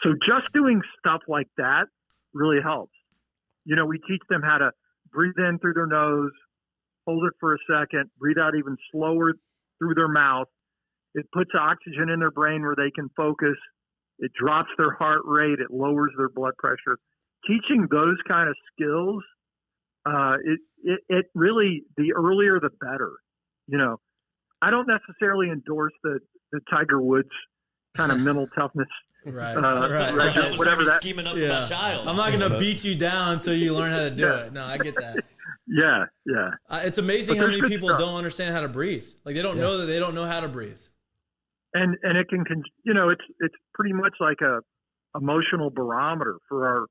So just doing stuff like that really helps. We teach them how to breathe in through their nose, hold it for a second, breathe out even slower through their mouth. It puts oxygen in their brain where they can focus. It drops their heart rate. It lowers their blood pressure. Teaching those kind of skills, it really, the earlier the better. I don't necessarily endorse the Tiger Woods kind of mental toughness. Right. Whatever that. Scheming up for my child. I'm not going to beat you down until you learn how to do it. No, I get that. Yeah. It's amazing how many people don't understand how to breathe. Like they don't know that they don't know how to breathe. And it can, it's pretty much like a emotional barometer for our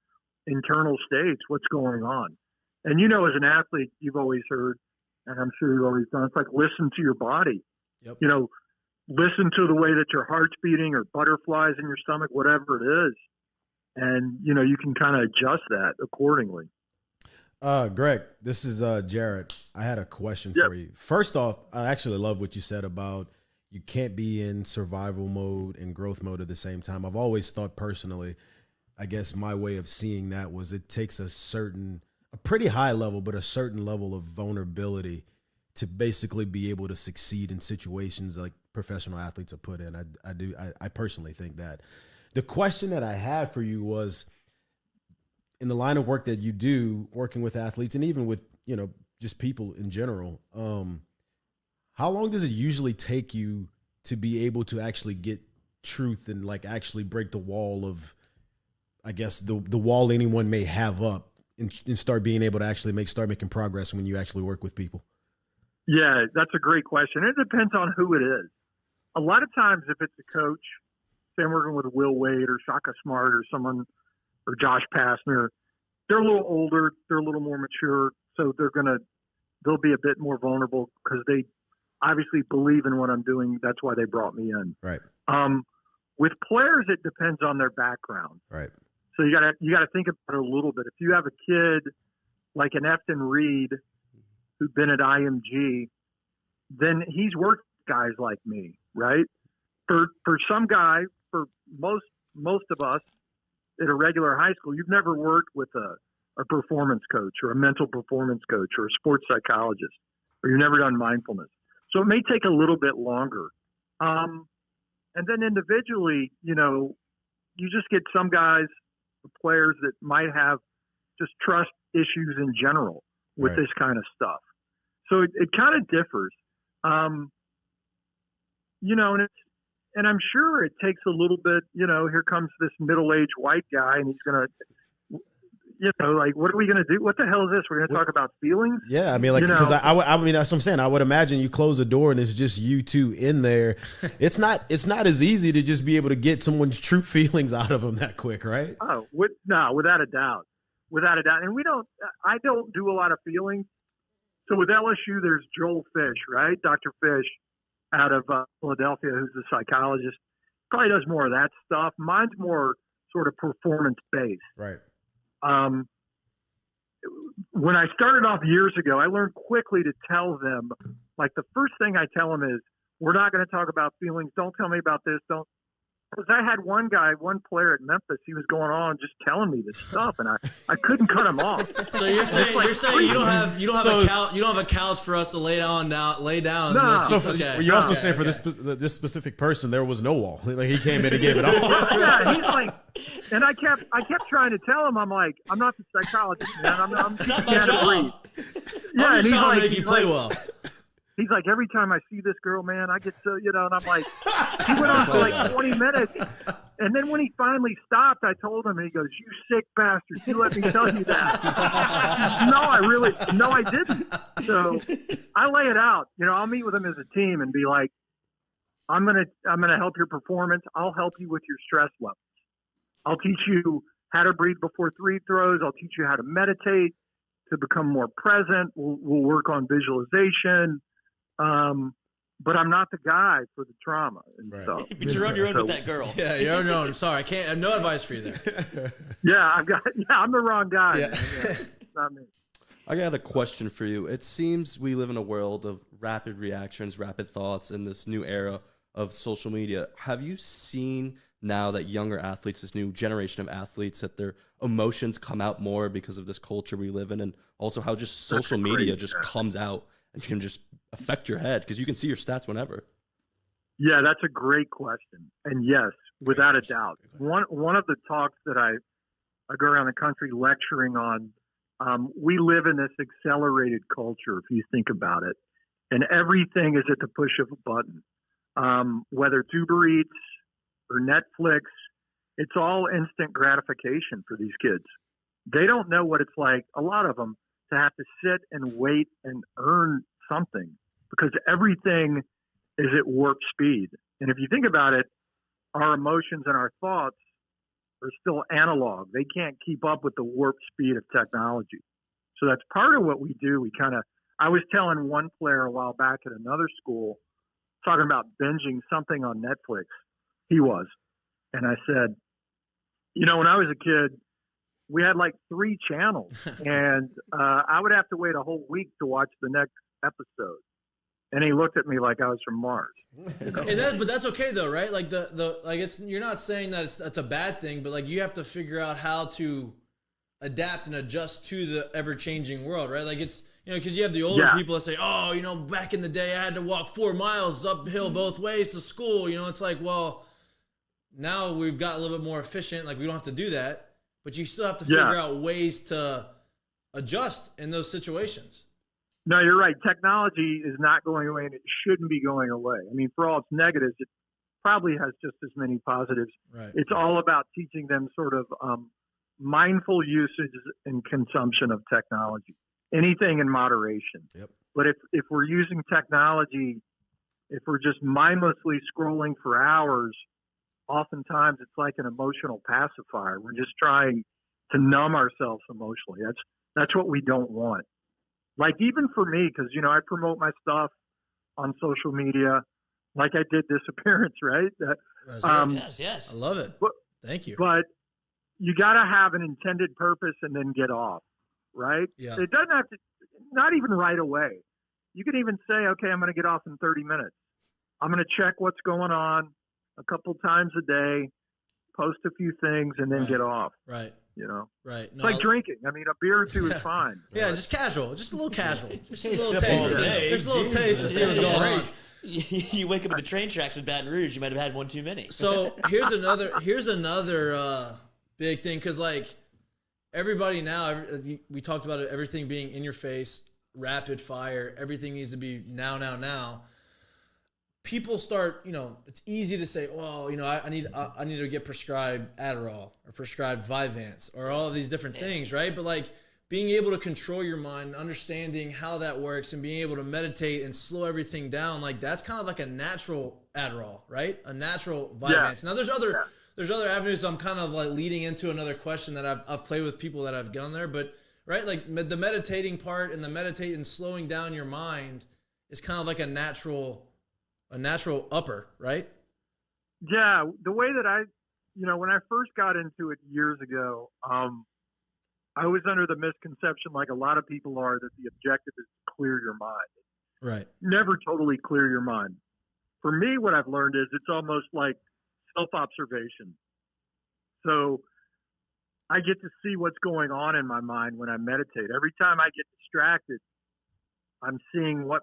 internal states, what's going on. And as an athlete, you've always heard, and I'm sure you've always done, it's like listen to your body. Yep. Listen to the way that your heart's beating or butterflies in your stomach, whatever it is. And, you can kind of adjust that accordingly. Greg, this is Jared. I had a question for you. First off, I actually love what you said about you can't be in survival mode and growth mode at the same time. I've always thought personally, I guess my way of seeing that was it takes a pretty high level, but a certain level of vulnerability to basically be able to succeed in situations like professional athletes are put in. I personally think that. The question that I had for you was, in the line of work that you do, working with athletes and even with, just people in general, how long does it usually take you to be able to actually get truth and like actually break the wall of, I guess, the wall anyone may have up and start being able to actually start making progress when you actually work with people? Yeah, that's a great question. It depends on who it is. A lot of times if it's a coach, say I'm working with Will Wade or Shaka Smart or someone, or Josh Pastner, they're a little older, they're a little more mature, so they'll be a bit more vulnerable because they obviously believe in what I'm doing. That's why they brought me in. Right. With players, it depends on their background. Right. So you gotta think about it a little bit. If you have a kid like an Efton Reed who's been at IMG, then he's worked with guys like me, right? For some guy, for most of us at a regular high school, you've never worked with a performance coach or a mental performance coach or a sports psychologist, or you've never done mindfulness. So it may take a little bit longer. And then individually, you just get some guys, players that might have just trust issues in general with this kind of stuff. So it kind of differs. And I'm sure it takes a little bit, here comes this middle-aged white guy and he's going to, like, what are we going to do? What the hell is this? We're going to talk about feelings? Yeah, I mean, like, because I mean, that's what I'm saying. I would imagine you close the door and it's just you two in there. It's not as easy to just be able to get someone's true feelings out of them that quick, right? Oh, without a doubt. Without a doubt. And I don't do a lot of feelings. So with LSU, there's Joel Fish, right? Dr. Fish out of Philadelphia, who's a psychologist. Probably does more of that stuff. Mine's more sort of performance-based. Right. When I started off years ago, I learned quickly to tell them, like, the first thing I tell them is, we're not going to talk about feelings. Don't tell me about this. Don't. Because I had one player at Memphis, he was going on just telling me this stuff, and I couldn't cut him off. So you're saying you don't have a couch for us to lay down. No. So you're also saying for this specific person, there was no wall. Like, he came in and gave it all. Yeah, he's like, and I kept trying to tell him, I'm like, I'm not the psychologist, man. I'm Not my job. Yeah, I'm and just he's trying like, to make you play well. He's like, every time I see this girl, man, I get so, and I'm like, he went on for like 20 minutes. And then when he finally stopped, I told him, and he goes, you sick bastard. You let me tell you that. No, I didn't. So I lay it out. I'll meet with him as a team and be like, I'm going to help your performance. I'll help you with your stress levels. I'll teach you how to breathe before free throws. I'll teach you how to meditate to become more present. We'll work on visualization. But I'm not the guy for the trauma and stuff. But you're on your own with that girl. Yeah, you're on your own. I'm sorry, I can't. I have no advice for you there. I'm the wrong guy. Yeah. Not me. I got a question for you. It seems we live in a world of rapid reactions, rapid thoughts, in this new era of social media. Have you seen now that younger athletes, this new generation of athletes, that their emotions come out more because of this culture we live in, and also how just social media just comes out and can just affect your head because you can see your stats whenever? Yeah, that's a great question. And yes, without a doubt. One of the talks that I go around the country lecturing on, we live in this accelerated culture, if you think about it. And everything is at the push of a button. Whether it's Uber Eats or Netflix, it's all instant gratification for these kids. They don't know what it's like, a lot of them, to have to sit and wait and earn something because everything is at warp speed. And if you think about it, our emotions and our thoughts are still analog. They can't keep up with the warp speed of technology. So that's part of what we do. I was telling one player a while back at another school, talking about binging something on Netflix. He was. And I said, when I was a kid, we had like 3 channels, and I would have to wait a whole week to watch the next episode. And he looked at me like I was from Mars. But that's okay though, right? Like you're not saying that that's a bad thing, but like you have to figure out how to adapt and adjust to the ever-changing world, right? Like it's because you have the older people that say, oh, back in the day I had to walk 4 miles uphill both ways to school. It's like, well, now we've got a little bit more efficient. Like we don't have to do that. But you still have to figure out ways to adjust in those situations. No, you're right. Technology is not going away, and it shouldn't be going away. I mean, for all its negatives, it probably has just as many positives. Right. It's all about teaching them sort of mindful usage and consumption of technology. Anything in moderation. Yep. But if we're using technology, if we're just mindlessly scrolling for hours, oftentimes it's like an emotional pacifier. We're just trying to numb ourselves emotionally. That's what we don't want. Like even for me, because I promote my stuff on social media, like I did this appearance, right? Yes. I love it. Thank you. But you got to have an intended purpose and then get off, right? Yeah. It doesn't have to, not even right away. You could even say, okay, I'm going to get off in 30 minutes. I'm going to check what's going on a couple times a day, post a few things, and then get off. Right. Right. No, it's like drinking. I mean, a beer or two is fine. Yeah, just casual. Just a little casual. Just a little sip taste. all day. Just a little taste to see what's going on. You wake up at the train tracks in Baton Rouge, you might have had one too many. So here's another big thing, because like everybody now, we talked about it, everything being in your face, rapid fire, everything needs to be now. people start, it's easy to say, well, I need to get prescribed Adderall or prescribed Vyvanse or all of these different things, right? But like being able to control your mind, understanding how that works, and being able to meditate and slow everything down, like that's kind of like a natural Adderall, right? A natural Vyvanse. Now there's other avenues. So I'm kind of like leading into another question that I've played with people that I've gone there, but right, like the meditating part and the meditating and slowing down your mind is kind of like a natural upper, right? Yeah, the way that when I first got into it years ago, I was under the misconception, like a lot of people are, that the objective is to clear your mind. Right. Never totally clear your mind. For me, what I've learned is it's almost like self-observation. So I get to see what's going on in my mind when I meditate. Every time I get distracted, I'm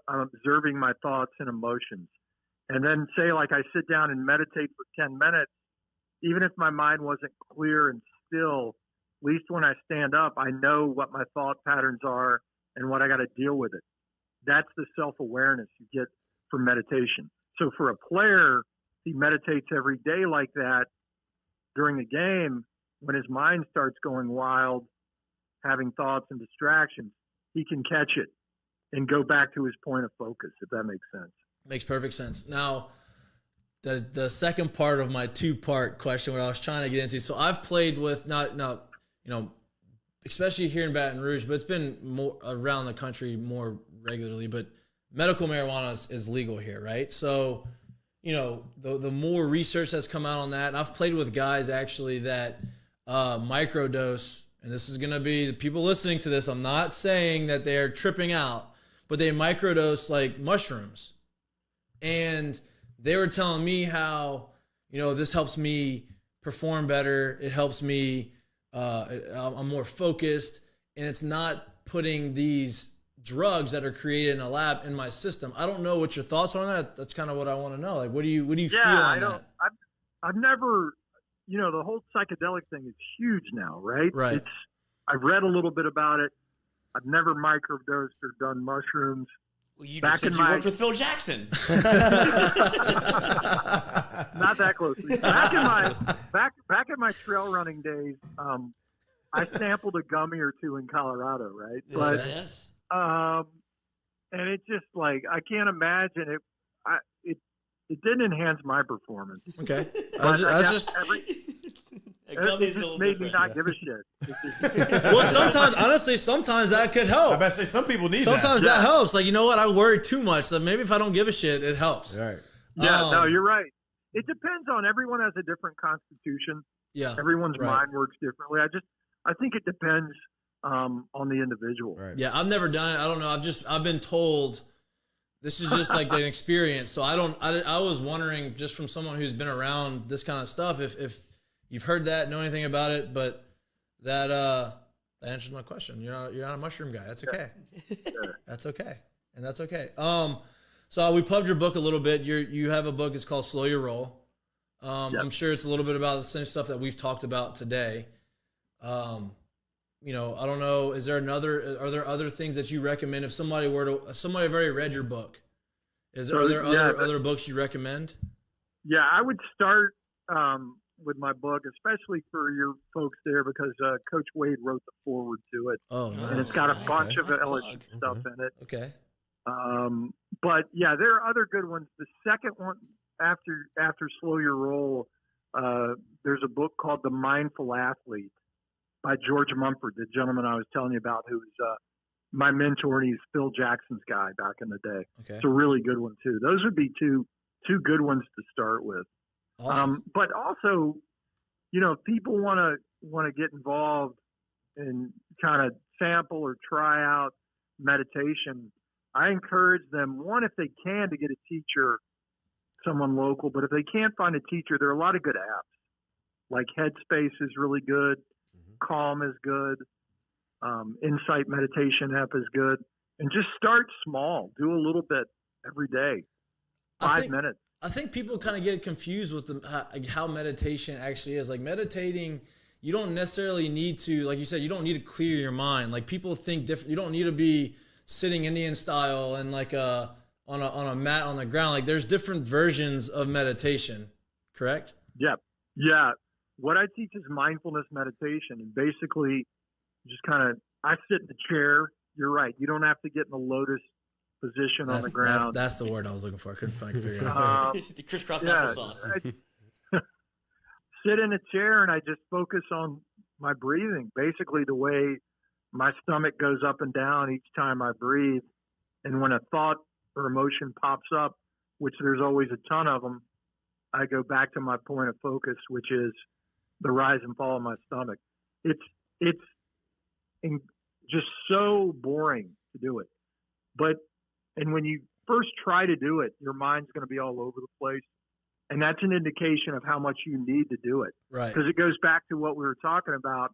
observing my thoughts and emotions. And then say, like, I sit down and meditate for 10 minutes, even if my mind wasn't clear and still, at least when I stand up, I know what my thought patterns are and what I got to deal with it. That's the self-awareness you get from meditation. So for a player, he meditates every day like that during the game. When his mind starts going wild, having thoughts and distractions, he can catch it and go back to his point of focus, if that makes sense. Makes perfect sense. Now, the second part of my two-part question, what I was trying to get into. So I've played with especially here in Baton Rouge, but it's been more around the country more regularly. But medical marijuana is legal here, right? So, the more research that's come out on that, and I've played with guys actually that microdose, and this is going to be the people listening to this. I'm not saying that they're tripping out, but they microdose like mushrooms. And they were telling me how, this helps me perform better. It helps me, I'm more focused, and it's not putting these drugs that are created in a lab in my system. I don't know what your thoughts are on that. That's kind of what I want to know. Like, what do you feel on that? I've never, the whole psychedelic thing is huge now, right? Right. I've read a little bit about it. I've never microdosed or done mushrooms. Well, you just said you worked with Phil Jackson. Not that closely. Back in my trail running days, I sampled a gummy or two in Colorado, right? But Yes. and it just like I can't imagine it. It didn't enhance my performance. Okay. It just made me not give a shit. Well, sometimes that could help. I bet say some people need sometimes that helps. Like, you know what? I worry too much. So maybe if I don't give a shit, it helps. Right. Yeah, no, you're right. It depends on everyone has a different constitution. Yeah. Everyone's mind works differently. I think it depends on the individual. Right. Yeah, I've never done it. I don't know. I've been told this is just like an experience. So I was wondering, just from someone who's been around this kind of stuff, if you've heard that, know anything about it, but that answers my question. You're not a mushroom guy. That's okay. That's okay. And that's okay. So we pubbed your book a little bit. You have a book. It's called Slow Your Roll. I'm sure it's a little bit about the same stuff that we've talked about today. I don't know. Are there other things that you recommend if somebody have already read your book? Are there other books you recommend? Yeah, I would start with my book, especially for your folks there, because Coach Wade wrote the foreword to it. Oh, nice. And it's got a bunch of LSU stuff in it. Okay. But yeah, there are other good ones. The second one after Slow Your Roll, there's a book called The Mindful Athlete by George Mumford, the gentleman I was telling you about, who was my mentor, and he's Phil Jackson's guy back in the day. Okay. It's a really good one too. Those would be two good ones to start with. Awesome. But also, if people want to get involved and kind of sample or try out meditation, I encourage them, one, if they can, to get a teacher, someone local. But if they can't find a teacher, there are a lot of good apps. Like Headspace is really good. Calm is good. Insight Meditation app is good. And just start small. Do a little bit every day. 5 minutes. I think people kind of get confused with how meditation actually is. Like, meditating, you don't necessarily need to, like you said, you don't need to clear your mind. Like, people think different. You don't need to be sitting Indian style and like on on a mat on the ground. Like there's different versions of meditation, correct? Yeah. Yeah. What I teach is mindfulness meditation, and basically just kind of, I sit in the chair. You're right. You don't have to get in the lotus position on the ground. That's the word I was looking for. I couldn't figure it out. The crisscross applesauce. Sit in a chair and I just focus on my breathing. Basically, the way my stomach goes up and down each time I breathe. And when a thought or emotion pops up, which there's always a ton of them, I go back to my point of focus, which is the rise and fall of my stomach. It's just so boring to do it. And when you first try to do it, your mind's going to be all over the place. And that's an indication of how much you need to do it. Right. Because it goes back to what we were talking about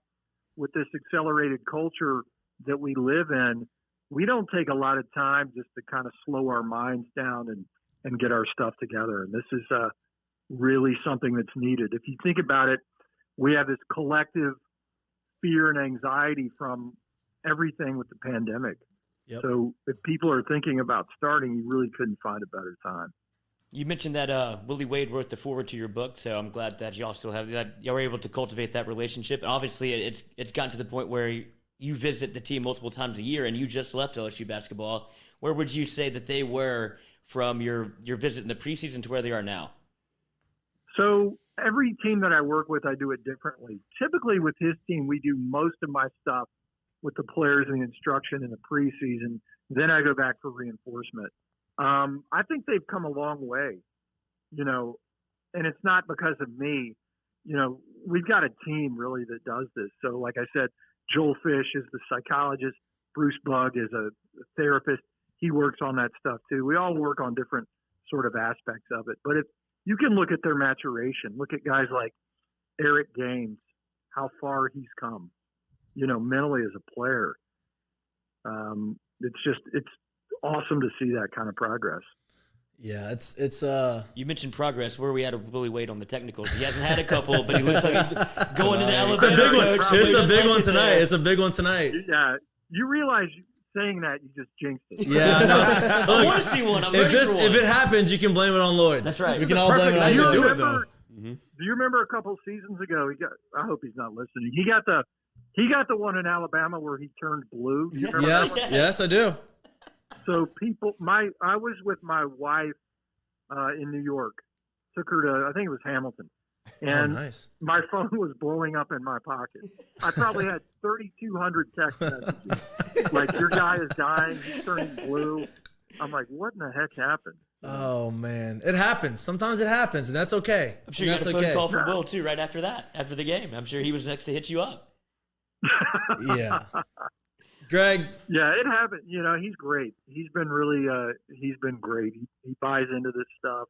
with this accelerated culture that we live in. We don't take a lot of time just to kind of slow our minds down and get our stuff together. And this is really something that's needed. If you think about it, we have this collective fear and anxiety from everything with the pandemic. Yep. So if people are thinking about starting, you really couldn't find a better time. You mentioned that Willie Wade wrote the foreword to your book, so I'm glad that y'all still have that. Y'all were able to cultivate that relationship. And obviously, it's gotten to the point where you visit the team multiple times a year, and you just left LSU basketball. Where would you say that they were from your visit in the preseason to where they are now? So every team that I work with, I do it differently. Typically with his team, we do most of my stuff with the players and the instruction in the preseason. Then I go back for reinforcement. I think they've come a long way, and it's not because of me. We've got a team really that does this. So like I said, Joel Fish is the psychologist. Bruce Bugg is a therapist. He works on that stuff too. We all work on different sort of aspects of it. But if you can look at their maturation, look at guys like Eric Gaines, how far he's come, mentally as a player. It's awesome to see that kind of progress. Yeah, it's You mentioned progress. Where are we at with Willie Wade on the technicals? He hasn't had a couple, but he looks like he's going to the elevator. It's a big one. Coach. It's a big one tonight. It's a big one tonight. Yeah, you realize saying that you just jinxed it. Yeah, I want to see one. I'm ready for one. If it happens, you can blame it on Lloyd. That's right. We can all blame it on night to Lloyd. do it, though. Do you remember a couple seasons ago? I hope he's not listening. He got the one in Alabama where he turned blue. Do you remember that one? Yes, I do. So I was with my wife in New York. Took her to, I think it was Hamilton, and nice. My phone was blowing up in my pocket. I probably had 3,200 text messages. Like, your guy is dying. He's turning blue. I'm like, what in the heck happened? Oh man, it happens. Sometimes it happens, and that's okay. I'm sure you got a phone call from Will too right after that, after the game. I'm sure he was next to hit you up. Yeah. Greg. Yeah, it happened. He's great. He's been really, he's been great. He buys into this stuff,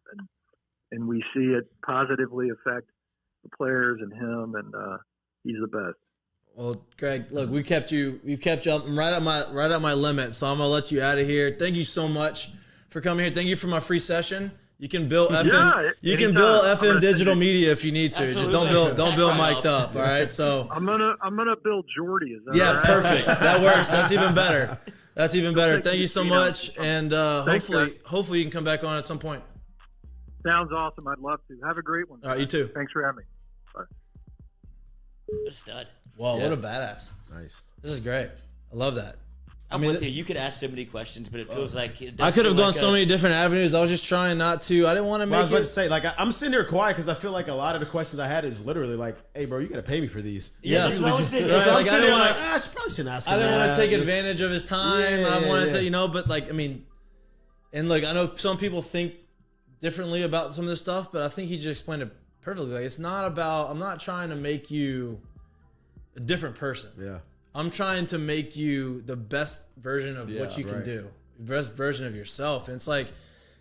and we see it positively affect the players and him, and he's the best. Well, Greg, look, we've kept you up. I'm right at my limit, so I'm gonna let you out of here. Thank you so much for coming here. Thank you for my free session. You can build FM digital media if you need to. Absolutely. Just don't build mic'd up. All right. So I'm gonna build Jordy. Is that yeah, right? perfect. That works. That's even better. Thank you so much, and hopefully you can come back on at some point. Sounds awesome. I'd love to. Have a great one. All right, you too. Thanks for having me. Bye. A stud. Whoa, what a badass. Nice. This is great. I love that. I'm with you. You could ask so many questions, but it feels like I could have gone so many different avenues. I was just trying not to. I didn't want to make I was about to say, like, I'm sitting here quiet because I feel like a lot of the questions I had is literally like, "Hey, bro, you got to pay me for these." Yeah, that's what I was thinking. Right, So like, I'm sitting there like, I probably shouldn't ask him I didn't want to that. take advantage of his time. Yeah, I wanted yeah. to, but like, I mean, and look, I know some people think differently about some of this stuff, but I think he just explained it perfectly. Like, it's not about, I'm not trying to make you a different person. Yeah. I'm trying to make you the best version of what you can right. do, best version of yourself. And it's like,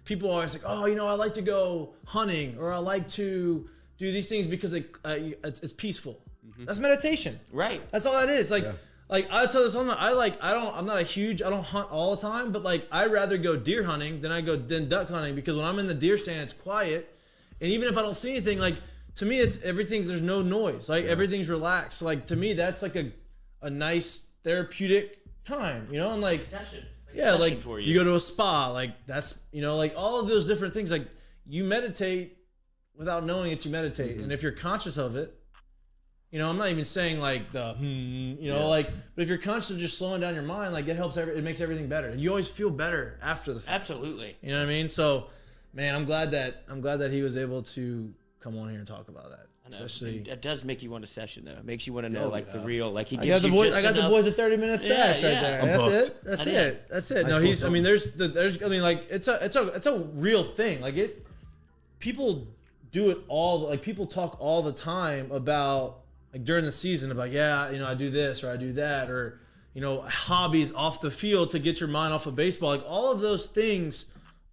people always like, oh, I like to go hunting, or I like to do these things because it's peaceful. That's meditation. Right. That's all that is. Like I tell this all the time, I don't hunt all the time, but like, I'd rather go deer hunting than duck hunting, because when I'm in the deer stand, it's quiet. And even if I don't see anything, like, to me, it's everything, there's no noise. Like, everything's relaxed. Like, to me, that's like a nice therapeutic time, and like, Yeah, session like for you go to a spa, like that's like all of those different things. Like you meditate without knowing that you meditate, and if you're conscious of it, I'm not even saying like the like, but if you're conscious of just slowing down your mind, like it helps. It makes everything better, and you always feel better after the fact. Absolutely. You know what I mean? So, man, I'm glad that he was able to come on here and talk about that. I know. Especially, It does make you want a session though. It makes you want to know the real. Like he I gives got the you boys. just I got the enough- boys a 30-minute sesh right there. I'm That's hooked. it. That's I it. know. That's it. I No, feel something. there's. I mean, like it's a real thing. Like it, people do it all. Like people talk all the time about like during the season about I do this or I do that or hobbies off the field to get your mind off of baseball. Like all of those things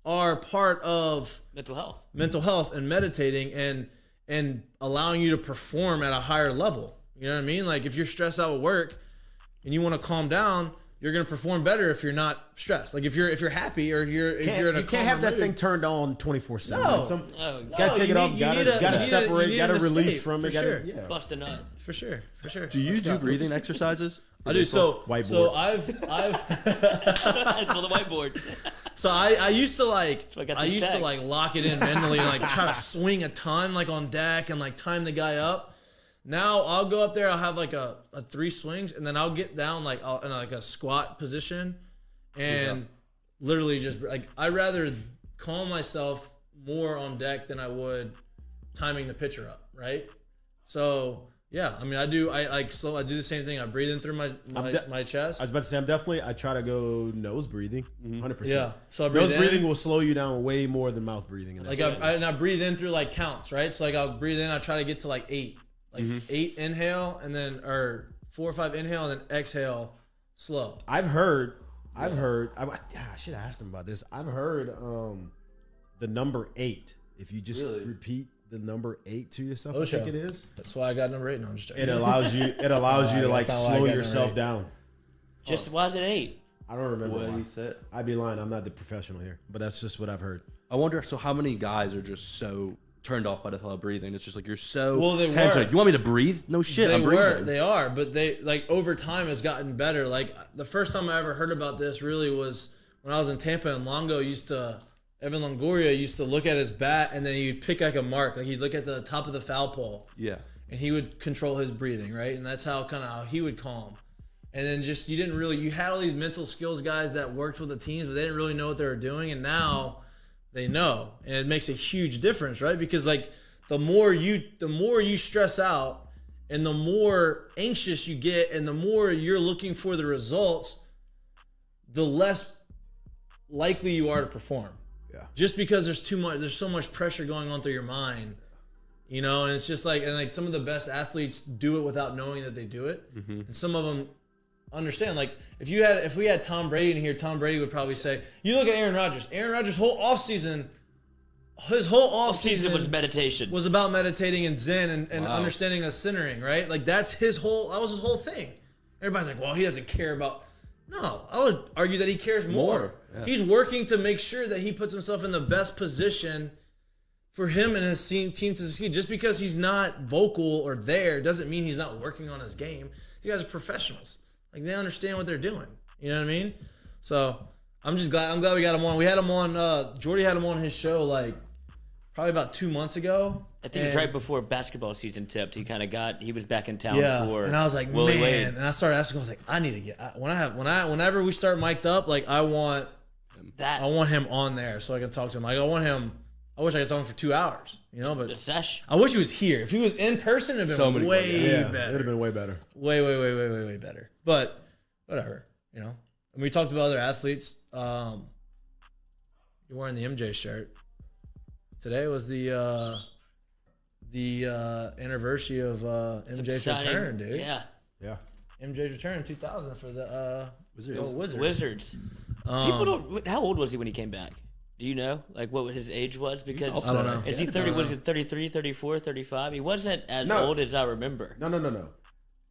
are part of mental health and meditating and allowing you to perform at a higher level. You know what I mean? Like if you're stressed out at work and you want to calm down, you're going to perform better if you're not stressed. Like if you're happy or if you're in a you can't have that mood. thing turned on 24/7. No. Gotta take it off. Gotta separate. you Gotta need an release escape, from for it. sure. Bust a nut. For sure. Do you do breathing exercises? I do. So Whiteboard. I've It's on the whiteboard. so I used to like So I got I these used to texts. like lock it in mentally and like try to swing a ton like on deck and like time the guy up. Now I'll go up there. I'll have like a 3 swings and then I'll get down like in like a squat position and literally just like I'd rather calm myself more on deck than I would timing the pitcher up, right? So yeah, I mean I do the same thing. I breathe in through my chest. I was about to say I try to go nose breathing, 100%. Yeah, so I breathe Nose in. breathing will slow you down way more than mouth breathing. Like I breathe in through like counts, right? So like I'll breathe in, I try to get to like 8. Like 8 inhale and then or 4 or 5 inhale and then exhale slow. I've heard. I should have asked him about this. I've heard the number 8. If you just repeat the number 8 to yourself, I think it is. That's why I got number 8. No, I'm just joking. It allows you. It allows you to like that's not why I slow got yourself number down. Just why is it 8? I don't remember What why. he said. I'd be lying. I'm not the professional here, but that's just what I've heard. I wonder. So how many guys are just so turned off by the thought of breathing? It's just like you're so They tense. were. Like, you want me to breathe? No shit. I'm breathing. They are, but they like over time has gotten better. Like the first time I ever heard about this really was when I was in Tampa and Evan Longoria used to look at his bat and then he'd pick like a mark. Like he'd look at the top of the foul pole. Yeah. And he would control his breathing, right? And that's how he would calm. And then just you had all these mental skills guys that worked with the teams, but they didn't really know what they were doing. And now they know, and it makes a huge difference, right? Because like the more you stress out, and the more anxious you get, and the more you're looking for the results, the less likely you are to perform. Yeah. Just because there's so much pressure going on through your mind, and it's just like, and like some of the best athletes do it without knowing that they do it, and some of them understand. Like if we had Tom Brady in here, Tom Brady would probably say, you look at Aaron Rodgers. Aaron Rodgers' whole offseason, his whole offseason was meditation. Was about meditating and Zen and understanding the centering, right? Like that was his whole thing. Everybody's like, well, he doesn't care about. No, I would argue that he cares more. Yeah. He's working to make sure that he puts himself in the best position for him and his team to succeed. Just because he's not vocal or there doesn't mean he's not working on his game. You guys are professionals. Like they understand what they're doing. You know what I mean? So I'm glad we got him on. We had him on. Jordy had him on his show like probably about 2 months ago. I think it was right before basketball season tipped. He was back in town for. And I was like, Willie man. Wade. And I started asking. I was like, I need to get whenever we start mic'd up, like I want him on there so I can talk to him. Like I wish I could talk to him for 2 hours. But the sesh. I wish he was here. If he was in person, it'd have been way better. It would have been way better. Way better. But whatever, And we talked about other athletes. You're wearing the MJ shirt. Today was the anniversary of MJ's return, dude. Yeah. MJ's return in 2000 for the Wizards. Wizards. People don't. How old was he when he came back? Do you know, like, what his age was? Because I don't know. Is he 30? Was it 33, 34, 35? He wasn't as old as I remember. No.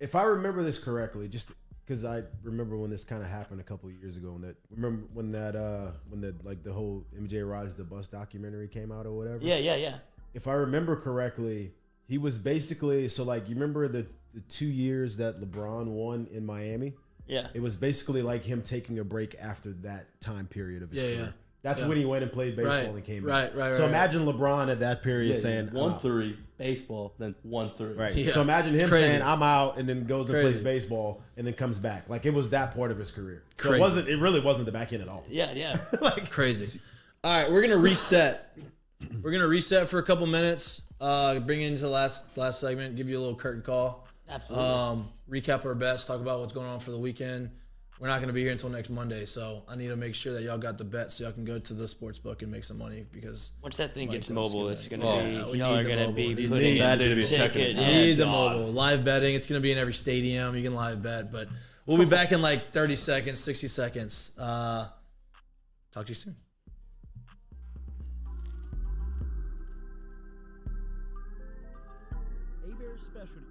If I remember this correctly, just because I remember when this kind of happened a couple of years ago, when the whole MJ Rise the Bus documentary came out or whatever. Yeah. If I remember correctly, he was basically you remember the 2 years that LeBron won in Miami. Yeah. It was basically like him taking a break after that time period of his career. Yeah. That's when he went and played baseball and came back. Right. So imagine LeBron at that period saying 1-3 baseball, then 1-3. Right. Yeah. So imagine him Crazy. saying I'm out and then goes and Crazy. plays baseball and then comes back. Like it was that part of his career. So Crazy. it really wasn't the back end at all. Yeah. Crazy. All right, we're gonna reset. We're gonna reset for a couple minutes. Bring it into the last segment. Give you a little curtain call. Absolutely. Recap our bets. Talk about what's going on for the weekend. We're not gonna be here until next Monday, so I need to make sure that y'all got the bets so y'all can go to the sports book and make some money because Once that thing gets Mike, mobile, that's it's gonna- gonna yeah, we be y'all need are the gonna mobile. be Need putting that to be checking ticket. it out. need the God. mobile live betting. It's gonna be in every stadium. You can live bet, but we'll be back in like 30 seconds, 60 seconds. Talk to you soon. Heber's Specialty.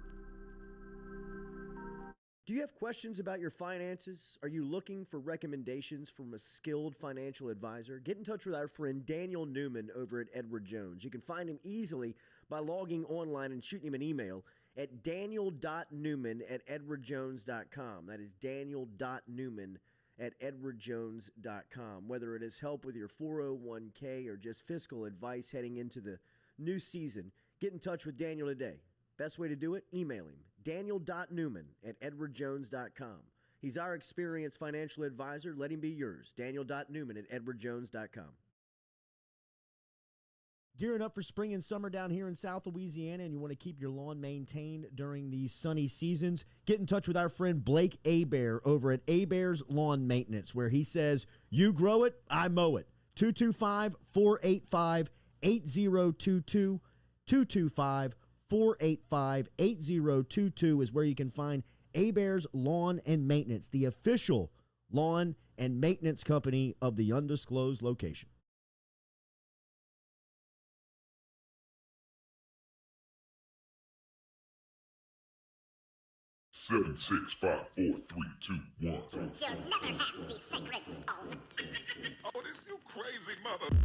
Do you have questions about your finances? Are you looking for recommendations from a skilled financial advisor? Get in touch with our friend Daniel Newman over at Edward Jones. You can find him easily by logging online and shooting him an email at daniel.newman@edwardjones.com. That is daniel.newman@edwardjones.com. Whether it is help with your 401k or just fiscal advice heading into the new season, get in touch with Daniel today. Best way to do it? Email him, daniel.newman@edwardjones.com. He's our experienced financial advisor. Let him be yours, daniel.newman@edwardjones.com. Gearing up for spring and summer down here in South Louisiana, and you want to keep your lawn maintained during these sunny seasons, get in touch with our friend Blake Abear over at Abear's Lawn Maintenance, where he says, you grow it, I mow it. 225-485-8022, 225-485-8022 is where you can find Abear's Lawn and Maintenance, the official lawn and maintenance company of the undisclosed location. 7, 6, 5, 4, 3, 2, 1. You'll never have the sacred stone. Oh, this you crazy mother.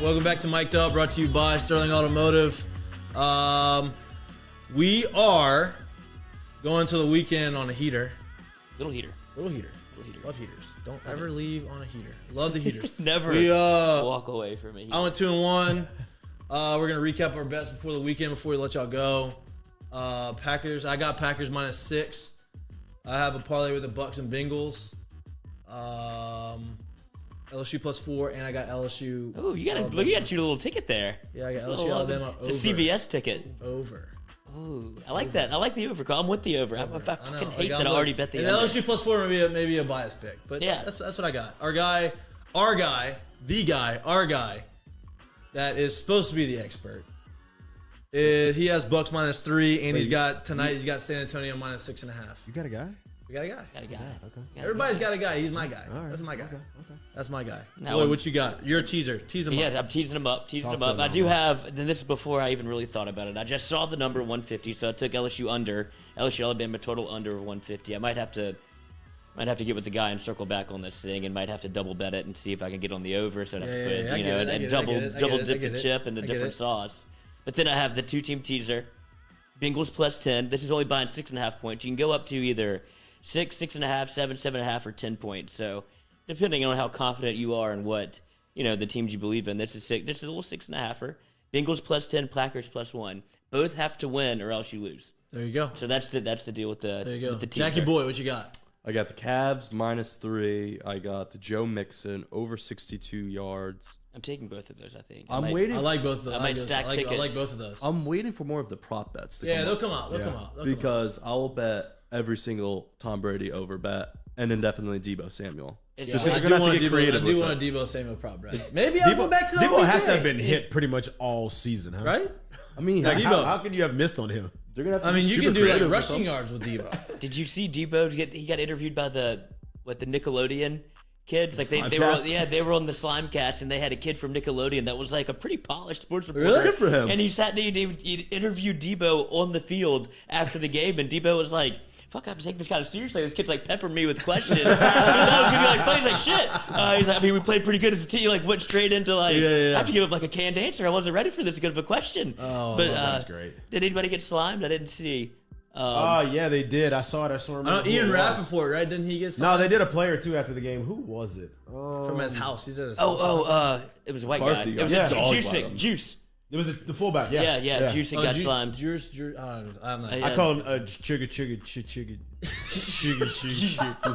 Welcome back to Mik'd Up, brought to you by Sterling Automotive. We are going to the weekend on a heater. Little heater. Little heater. Love heaters. Don't ever leave on a heater. Love the heaters. Never We walk away from it. I went 2-1. We're gonna recap our bets before the weekend before we let y'all go. Packers. I got Packers -6. I have a parlay with the Bucks and Bengals. LSU +4, and I got LSU. Oh, you got Alabama. you got your little ticket there. Yeah, I got It's a LSU little- Alabama over. It's a CVS ticket. Over. Oh, I like that. I like the over. I'm with the over. I fucking hate that I already bet the and under. LSU +4 maybe a bias pick, but Yeah. that's what I got. Our guy, that is supposed to be the expert. He has Bucks -3, and he's got San Antonio -6.5. You got a guy? We got a guy. Got a guy. Okay. Everybody's got a guy. He's my guy. right. That's my guy. Okay. That's my guy. Now Boy, I'm- what you got? You're a teaser. Tease him Yeah, up. I'm teasing him up. to him I do now. have. Then this is before I even really thought about it. I just saw the number 150, so I took LSU under. LSU Alabama total under 150. I might have to get with the guy and circle back on this thing, and might have to double bet it and see if I can get on the over. So I'd have to put I get it, I and get it, double I get it, double I dip get the it, chip and I the get different it. sauce. But then I have the 2-team teaser. Bengals +10. This is only buying 6.5 points. You can go up to either 6, 6.5, 7, 7.5, or 10 points. So depending on how confident you are and what the teams you believe in, this is a little 6.5er. Bengals +10, Packers +1. Both have to win or else you lose. There you go. So that's the deal with the There you go. with the teaser. Jackie Boy, what you got? I got the Cavs -3. I got the Joe Mixon over 62 yards. I'm taking both of those. I think I'm waiting. I like both of those. I might like those. stack I like tickets. both of those. I'm waiting for more of the prop bets to Yeah, come they'll up. come out. They'll come out. They'll come out. Because I will bet every single Tom Brady over bet, and then definitely Debo Samuel. It's Yeah, just Because I they're do gonna have want to a get creative I do with want it. a Debo Samuel prop, right? Maybe I'll go back to the Debo has to OBJ. have been hit pretty much all season, huh? right. I mean, Like, Debo. how can you have missed on him? they're gonna have to I mean, be you super can do like creative with rushing them. yards with Debo. Did you see Debo he got interviewed by the Nickelodeon kids. Like they were on the Slimecast, and they had a kid from Nickelodeon that was like a pretty polished sports reporter. Really? Good for him. And he sat and he interviewed Debo on the field after the game, and Debo was like, fuck, I have to take this kind of seriously. This kid's like peppering me with questions. I was gonna be like funny. He's like, shit. He's like, I mean, we played pretty good as a team. Like, went straight into like, I have to give up like a canned answer. I wasn't ready for this good of a question. Oh, but that's great. Did anybody get slimed? I didn't see. Yeah, they did. I saw it. I saw him. Ian Rappaport, right? Didn't he get? No, they did a player too after the game. Who was it? From his house. He did his house. It was a white Carthy guy. It was got Juice. It was the fullback. Yeah, Juice got slimed. I call him chugga.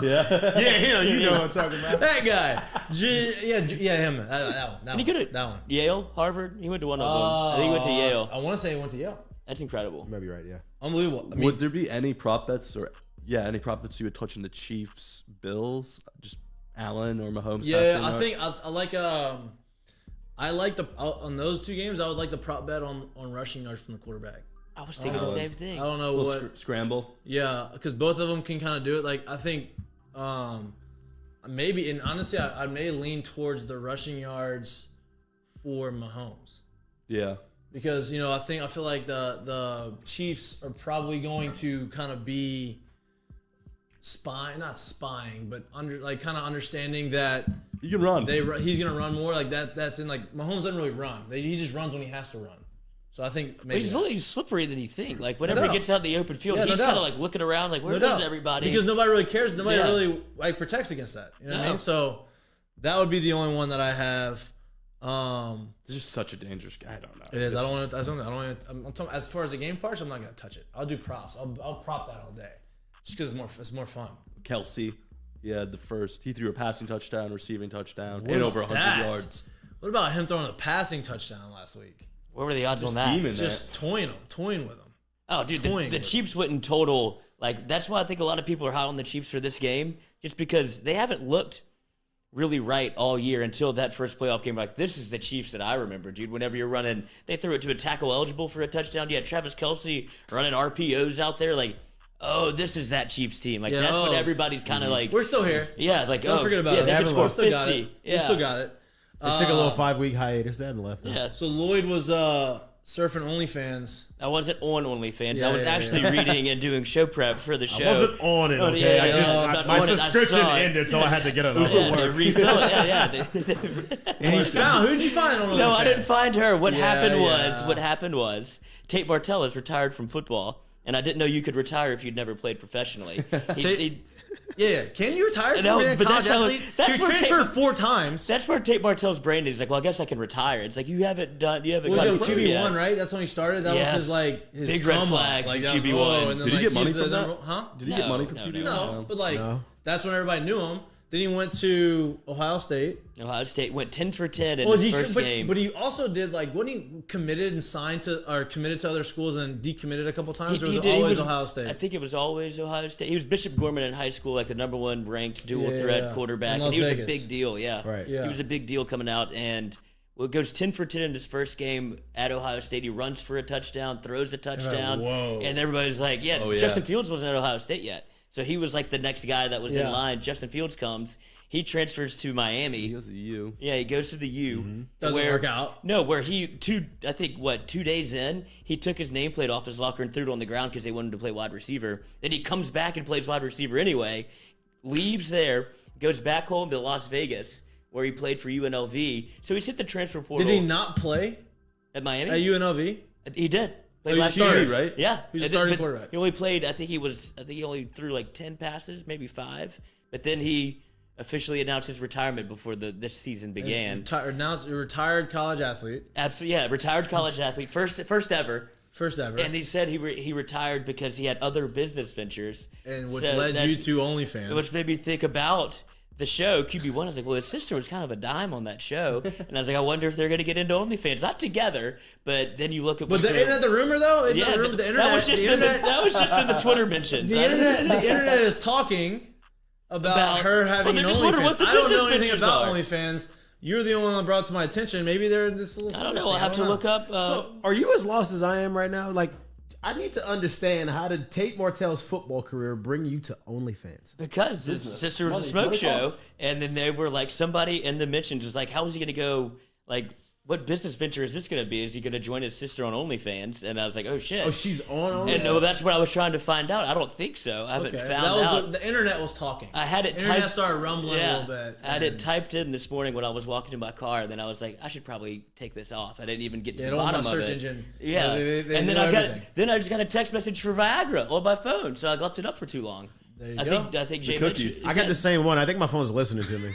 Yeah, you know what I'm talking about. That guy. Him. That He could have Yale, Harvard. He went to one of them. I think he went to Yale. I want to say he went to Yale. That's incredible. You might be right. Yeah, Unbelievable. I mean, Would there be any prop bets any prop bets you would touch in the Chiefs, Bills, just Allen or Mahomes? I think I like on those two games. I would like the prop bet on rushing yards from the quarterback. I was thinking the same thing. I don't know what scramble. Yeah, because both of them can kind of do it. Like I think maybe, and honestly, I may lean towards the rushing yards for Mahomes. Yeah. Because I feel like the Chiefs are probably going to kind of be not spying, but kind of understanding that you can run. He's gonna run more like that. That's in like Mahomes doesn't really run. He just runs when he has to run. So I think maybe he's a little slippery than you think. Like whenever he gets out in the open field, he's kind of like looking around, like where is everybody? Because nobody really cares. Nobody really like protects against that. You know what I mean? So that would be the only one that I have. It's just such a dangerous guy. I don't know. It is. I don't want to. I'm talking, as far as the game parts, I'm not gonna touch it. I'll do props. I'll prop that all day, just because it's more fun. Kelsey, the first. He threw a passing touchdown, receiving touchdown, and over 100 yards. What about him throwing a passing touchdown last week? What were the odds on that? Just toying with him. Oh, dude, the Chiefs went in total. Like that's why I think a lot of people are hot on the Chiefs for this game, just because they haven't looked really right all year until that first playoff game. Like, this is the Chiefs that I remember, dude. Whenever you're running, they threw it to a tackle eligible for a touchdown. You had Travis Kelce running RPOs out there. Like, oh, this is that Chiefs team. Like, that's what everybody's kind of like. We're still here. Yeah, like, don't forget about it. They could score 50. Got it. Yeah. We still got it. They took a little 5-week hiatus. They hadn't left. Yeah. So Lloyd was surfing OnlyFans. I wasn't on OnlyFans. I was actually reading and doing show prep for the show. I wasn't on it, okay? My subscription ended, so I had to get it over. Refill it. Yeah. And who'd you find on OnlyFans? No, I didn't find her. What happened was Tate Martell is retired from football, and I didn't know you could retire if you'd never played professionally. Can you retire from being a college athlete? You transferred 4 times. That's where Tate Martell's brain is. Like, well, I guess I can retire. It's like you haven't gone QB1, right? That's when he started. That was his big red flag. Like QB1. Did he get money from that? Huh? Did he get money from QB1? No, but that's when everybody knew him. Then he went to Ohio State. Ohio State went 10 for 10 in his first game. But he also did when he committed and signed to or committed to other schools and decommitted a couple times. Or was it always Ohio State? I think it was always Ohio State. He was Bishop Gorman in high school, like the #1 ranked dual threat quarterback, and he was a big deal. Yeah, right. He was a big deal coming out, and goes 10 for 10 in his first game at Ohio State. He runs for a touchdown, throws a touchdown, and everybody's like, Justin Fields wasn't at Ohio State yet. So he was like the next guy that was in line. Justin Fields comes. He transfers to Miami. He goes to the U. Yeah, he goes to the U. Mm-hmm. Doesn't work out. No, where 2 days in, he took his nameplate off his locker and threw it on the ground because they wanted to play wide receiver. Then he comes back and plays wide receiver anyway, leaves there, goes back home to Las Vegas, where he played for UNLV. So he's hit the transfer portal. Did he not play at Miami? At UNLV? He did. Played last year, right? Yeah. He was a starting quarterback. He only played, I think he only threw like 10 passes, maybe 5. But then he officially announced his retirement before this season began. Announced a retired college athlete. Absolutely, yeah, retired college athlete, first ever. First ever. And he said he retired because he had other business ventures, and which led you to OnlyFans. Which made me think about the show QB1. I was like, well, his sister was kind of a dime on that show, and I was like, I wonder if they're going to get into OnlyFans. Not together, but then you look at. But isn't that the rumor though? Isn't that the rumor? The internet. That was just in the Twitter mentions. The internet is talking about her having an OnlyFans. I don't know anything about OnlyFans. You're the only one that brought it to my attention. Maybe they're this little. I don't know. I'll have to look up. So, are you as lost as I am right now? Like, I need to understand how did Tate Martell's football career bring you to OnlyFans? Because his sister was a smoke show, and then they were like, somebody in the mentions was like, how is he going to go, like, what business venture is this going to be? Is he going to join his sister on OnlyFans? And I was like, oh, shit. Oh, she's on OnlyFans? And no, that's what I was trying to find out. I don't think so. I haven't found out. The internet was talking. I had it internet typed. started rumbling a little bit. I had it typed in this morning when I was walking to my car, and then I was like, I should probably take this off. I didn't even get to the bottom of search it. engine. Yeah. They and then I just got a text message for Viagra on my phone, so I left it up for too long. There you go. I think Jay cookies. I got the same one. I think my phone's listening to me.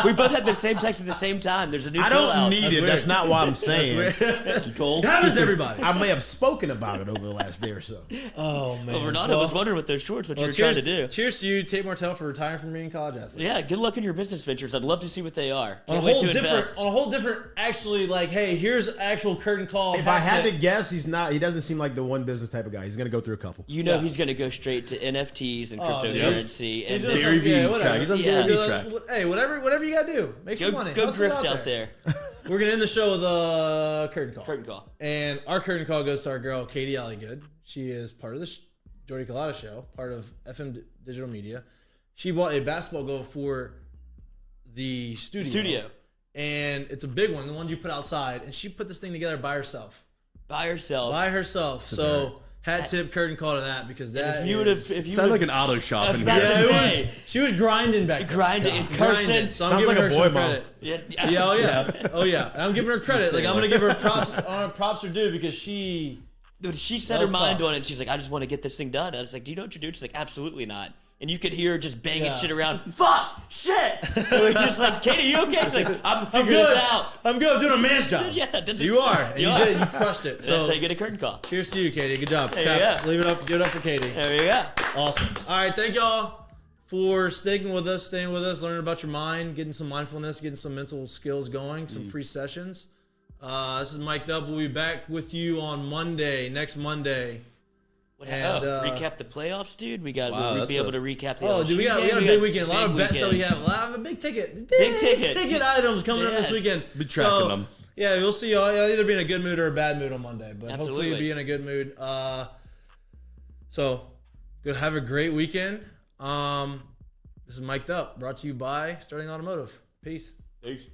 We both had the same text at the same time. There's a new I pill don't out. need it. That's not what I'm saying. It happens to everybody. I may have spoken about it over the last day or so. Oh, man. Well, Renato was wondering with those shorts what you were trying to do. Cheers to you, Tate Martell, for retiring from being a college athlete. Yeah, good luck in your business ventures. I'd love to see what they are. On a whole different, actually, like, hey, here's actual curtain call. If I had to guess, he's not. He doesn't seem like the one business type of guy. He's going to go through a couple. You know he's going to go straight to NFTs and cryptocurrency. He's And just Gary Vee whatever. track. He's on Yeah. Gary Vee track. Hey, whatever you got to do. Make some money. Go Hustle it grift out there. We're going to end the show with a curtain call. Curtain call. And our curtain call goes to our girl, Katie Alligood. She is part of the Jordy Collada show, part of FM Digital Media. She bought a basketball goal for the studio. And it's a big one, the ones you put outside. And she put this thing together by herself. By herself. So hat tip, curtain call to that, because that Sounds like an auto shop in here. she was grinding back there. Grinding in person. So I'm Sounds giving like her a boy some mom. credit. Yeah. Oh yeah. I'm giving her credit. Like, I'm gonna give her props are due, because she set her mind tough. on it, and she's like, I just want to get this thing done. I was like, do you know what you're doing? She's like, absolutely not. And you could hear her just banging shit around. Fuck! Shit! And we're just like, Katie, you okay? She's like, I'm figuring this out. I'm good. I'm doing a man's job. Yeah, you are. And you did. You crushed it. So that's how you get a curtain call. Cheers to you, Katie. Good job. There you go. Leave it up. Give it up for Katie. There you go. Awesome. All right. Thank y'all for staying with us, learning about your mind, getting some mindfulness, getting some mental skills going, some free sessions. This is Mik'd. We'll be back with you on next Monday. Recap the playoffs, dude. We'll be able to recap the LSU dude, we got a big weekend. A lot of bets that we have. A lot of big ticket items coming up this weekend. Be tracking them. Yeah, we'll see y'all. You'll either be in a good mood or a bad mood on Monday, but hopefully you'll be in a good mood. So, good. Have a great weekend. This is Mik'd, brought to you by Sterling Automotive. Peace. Peace.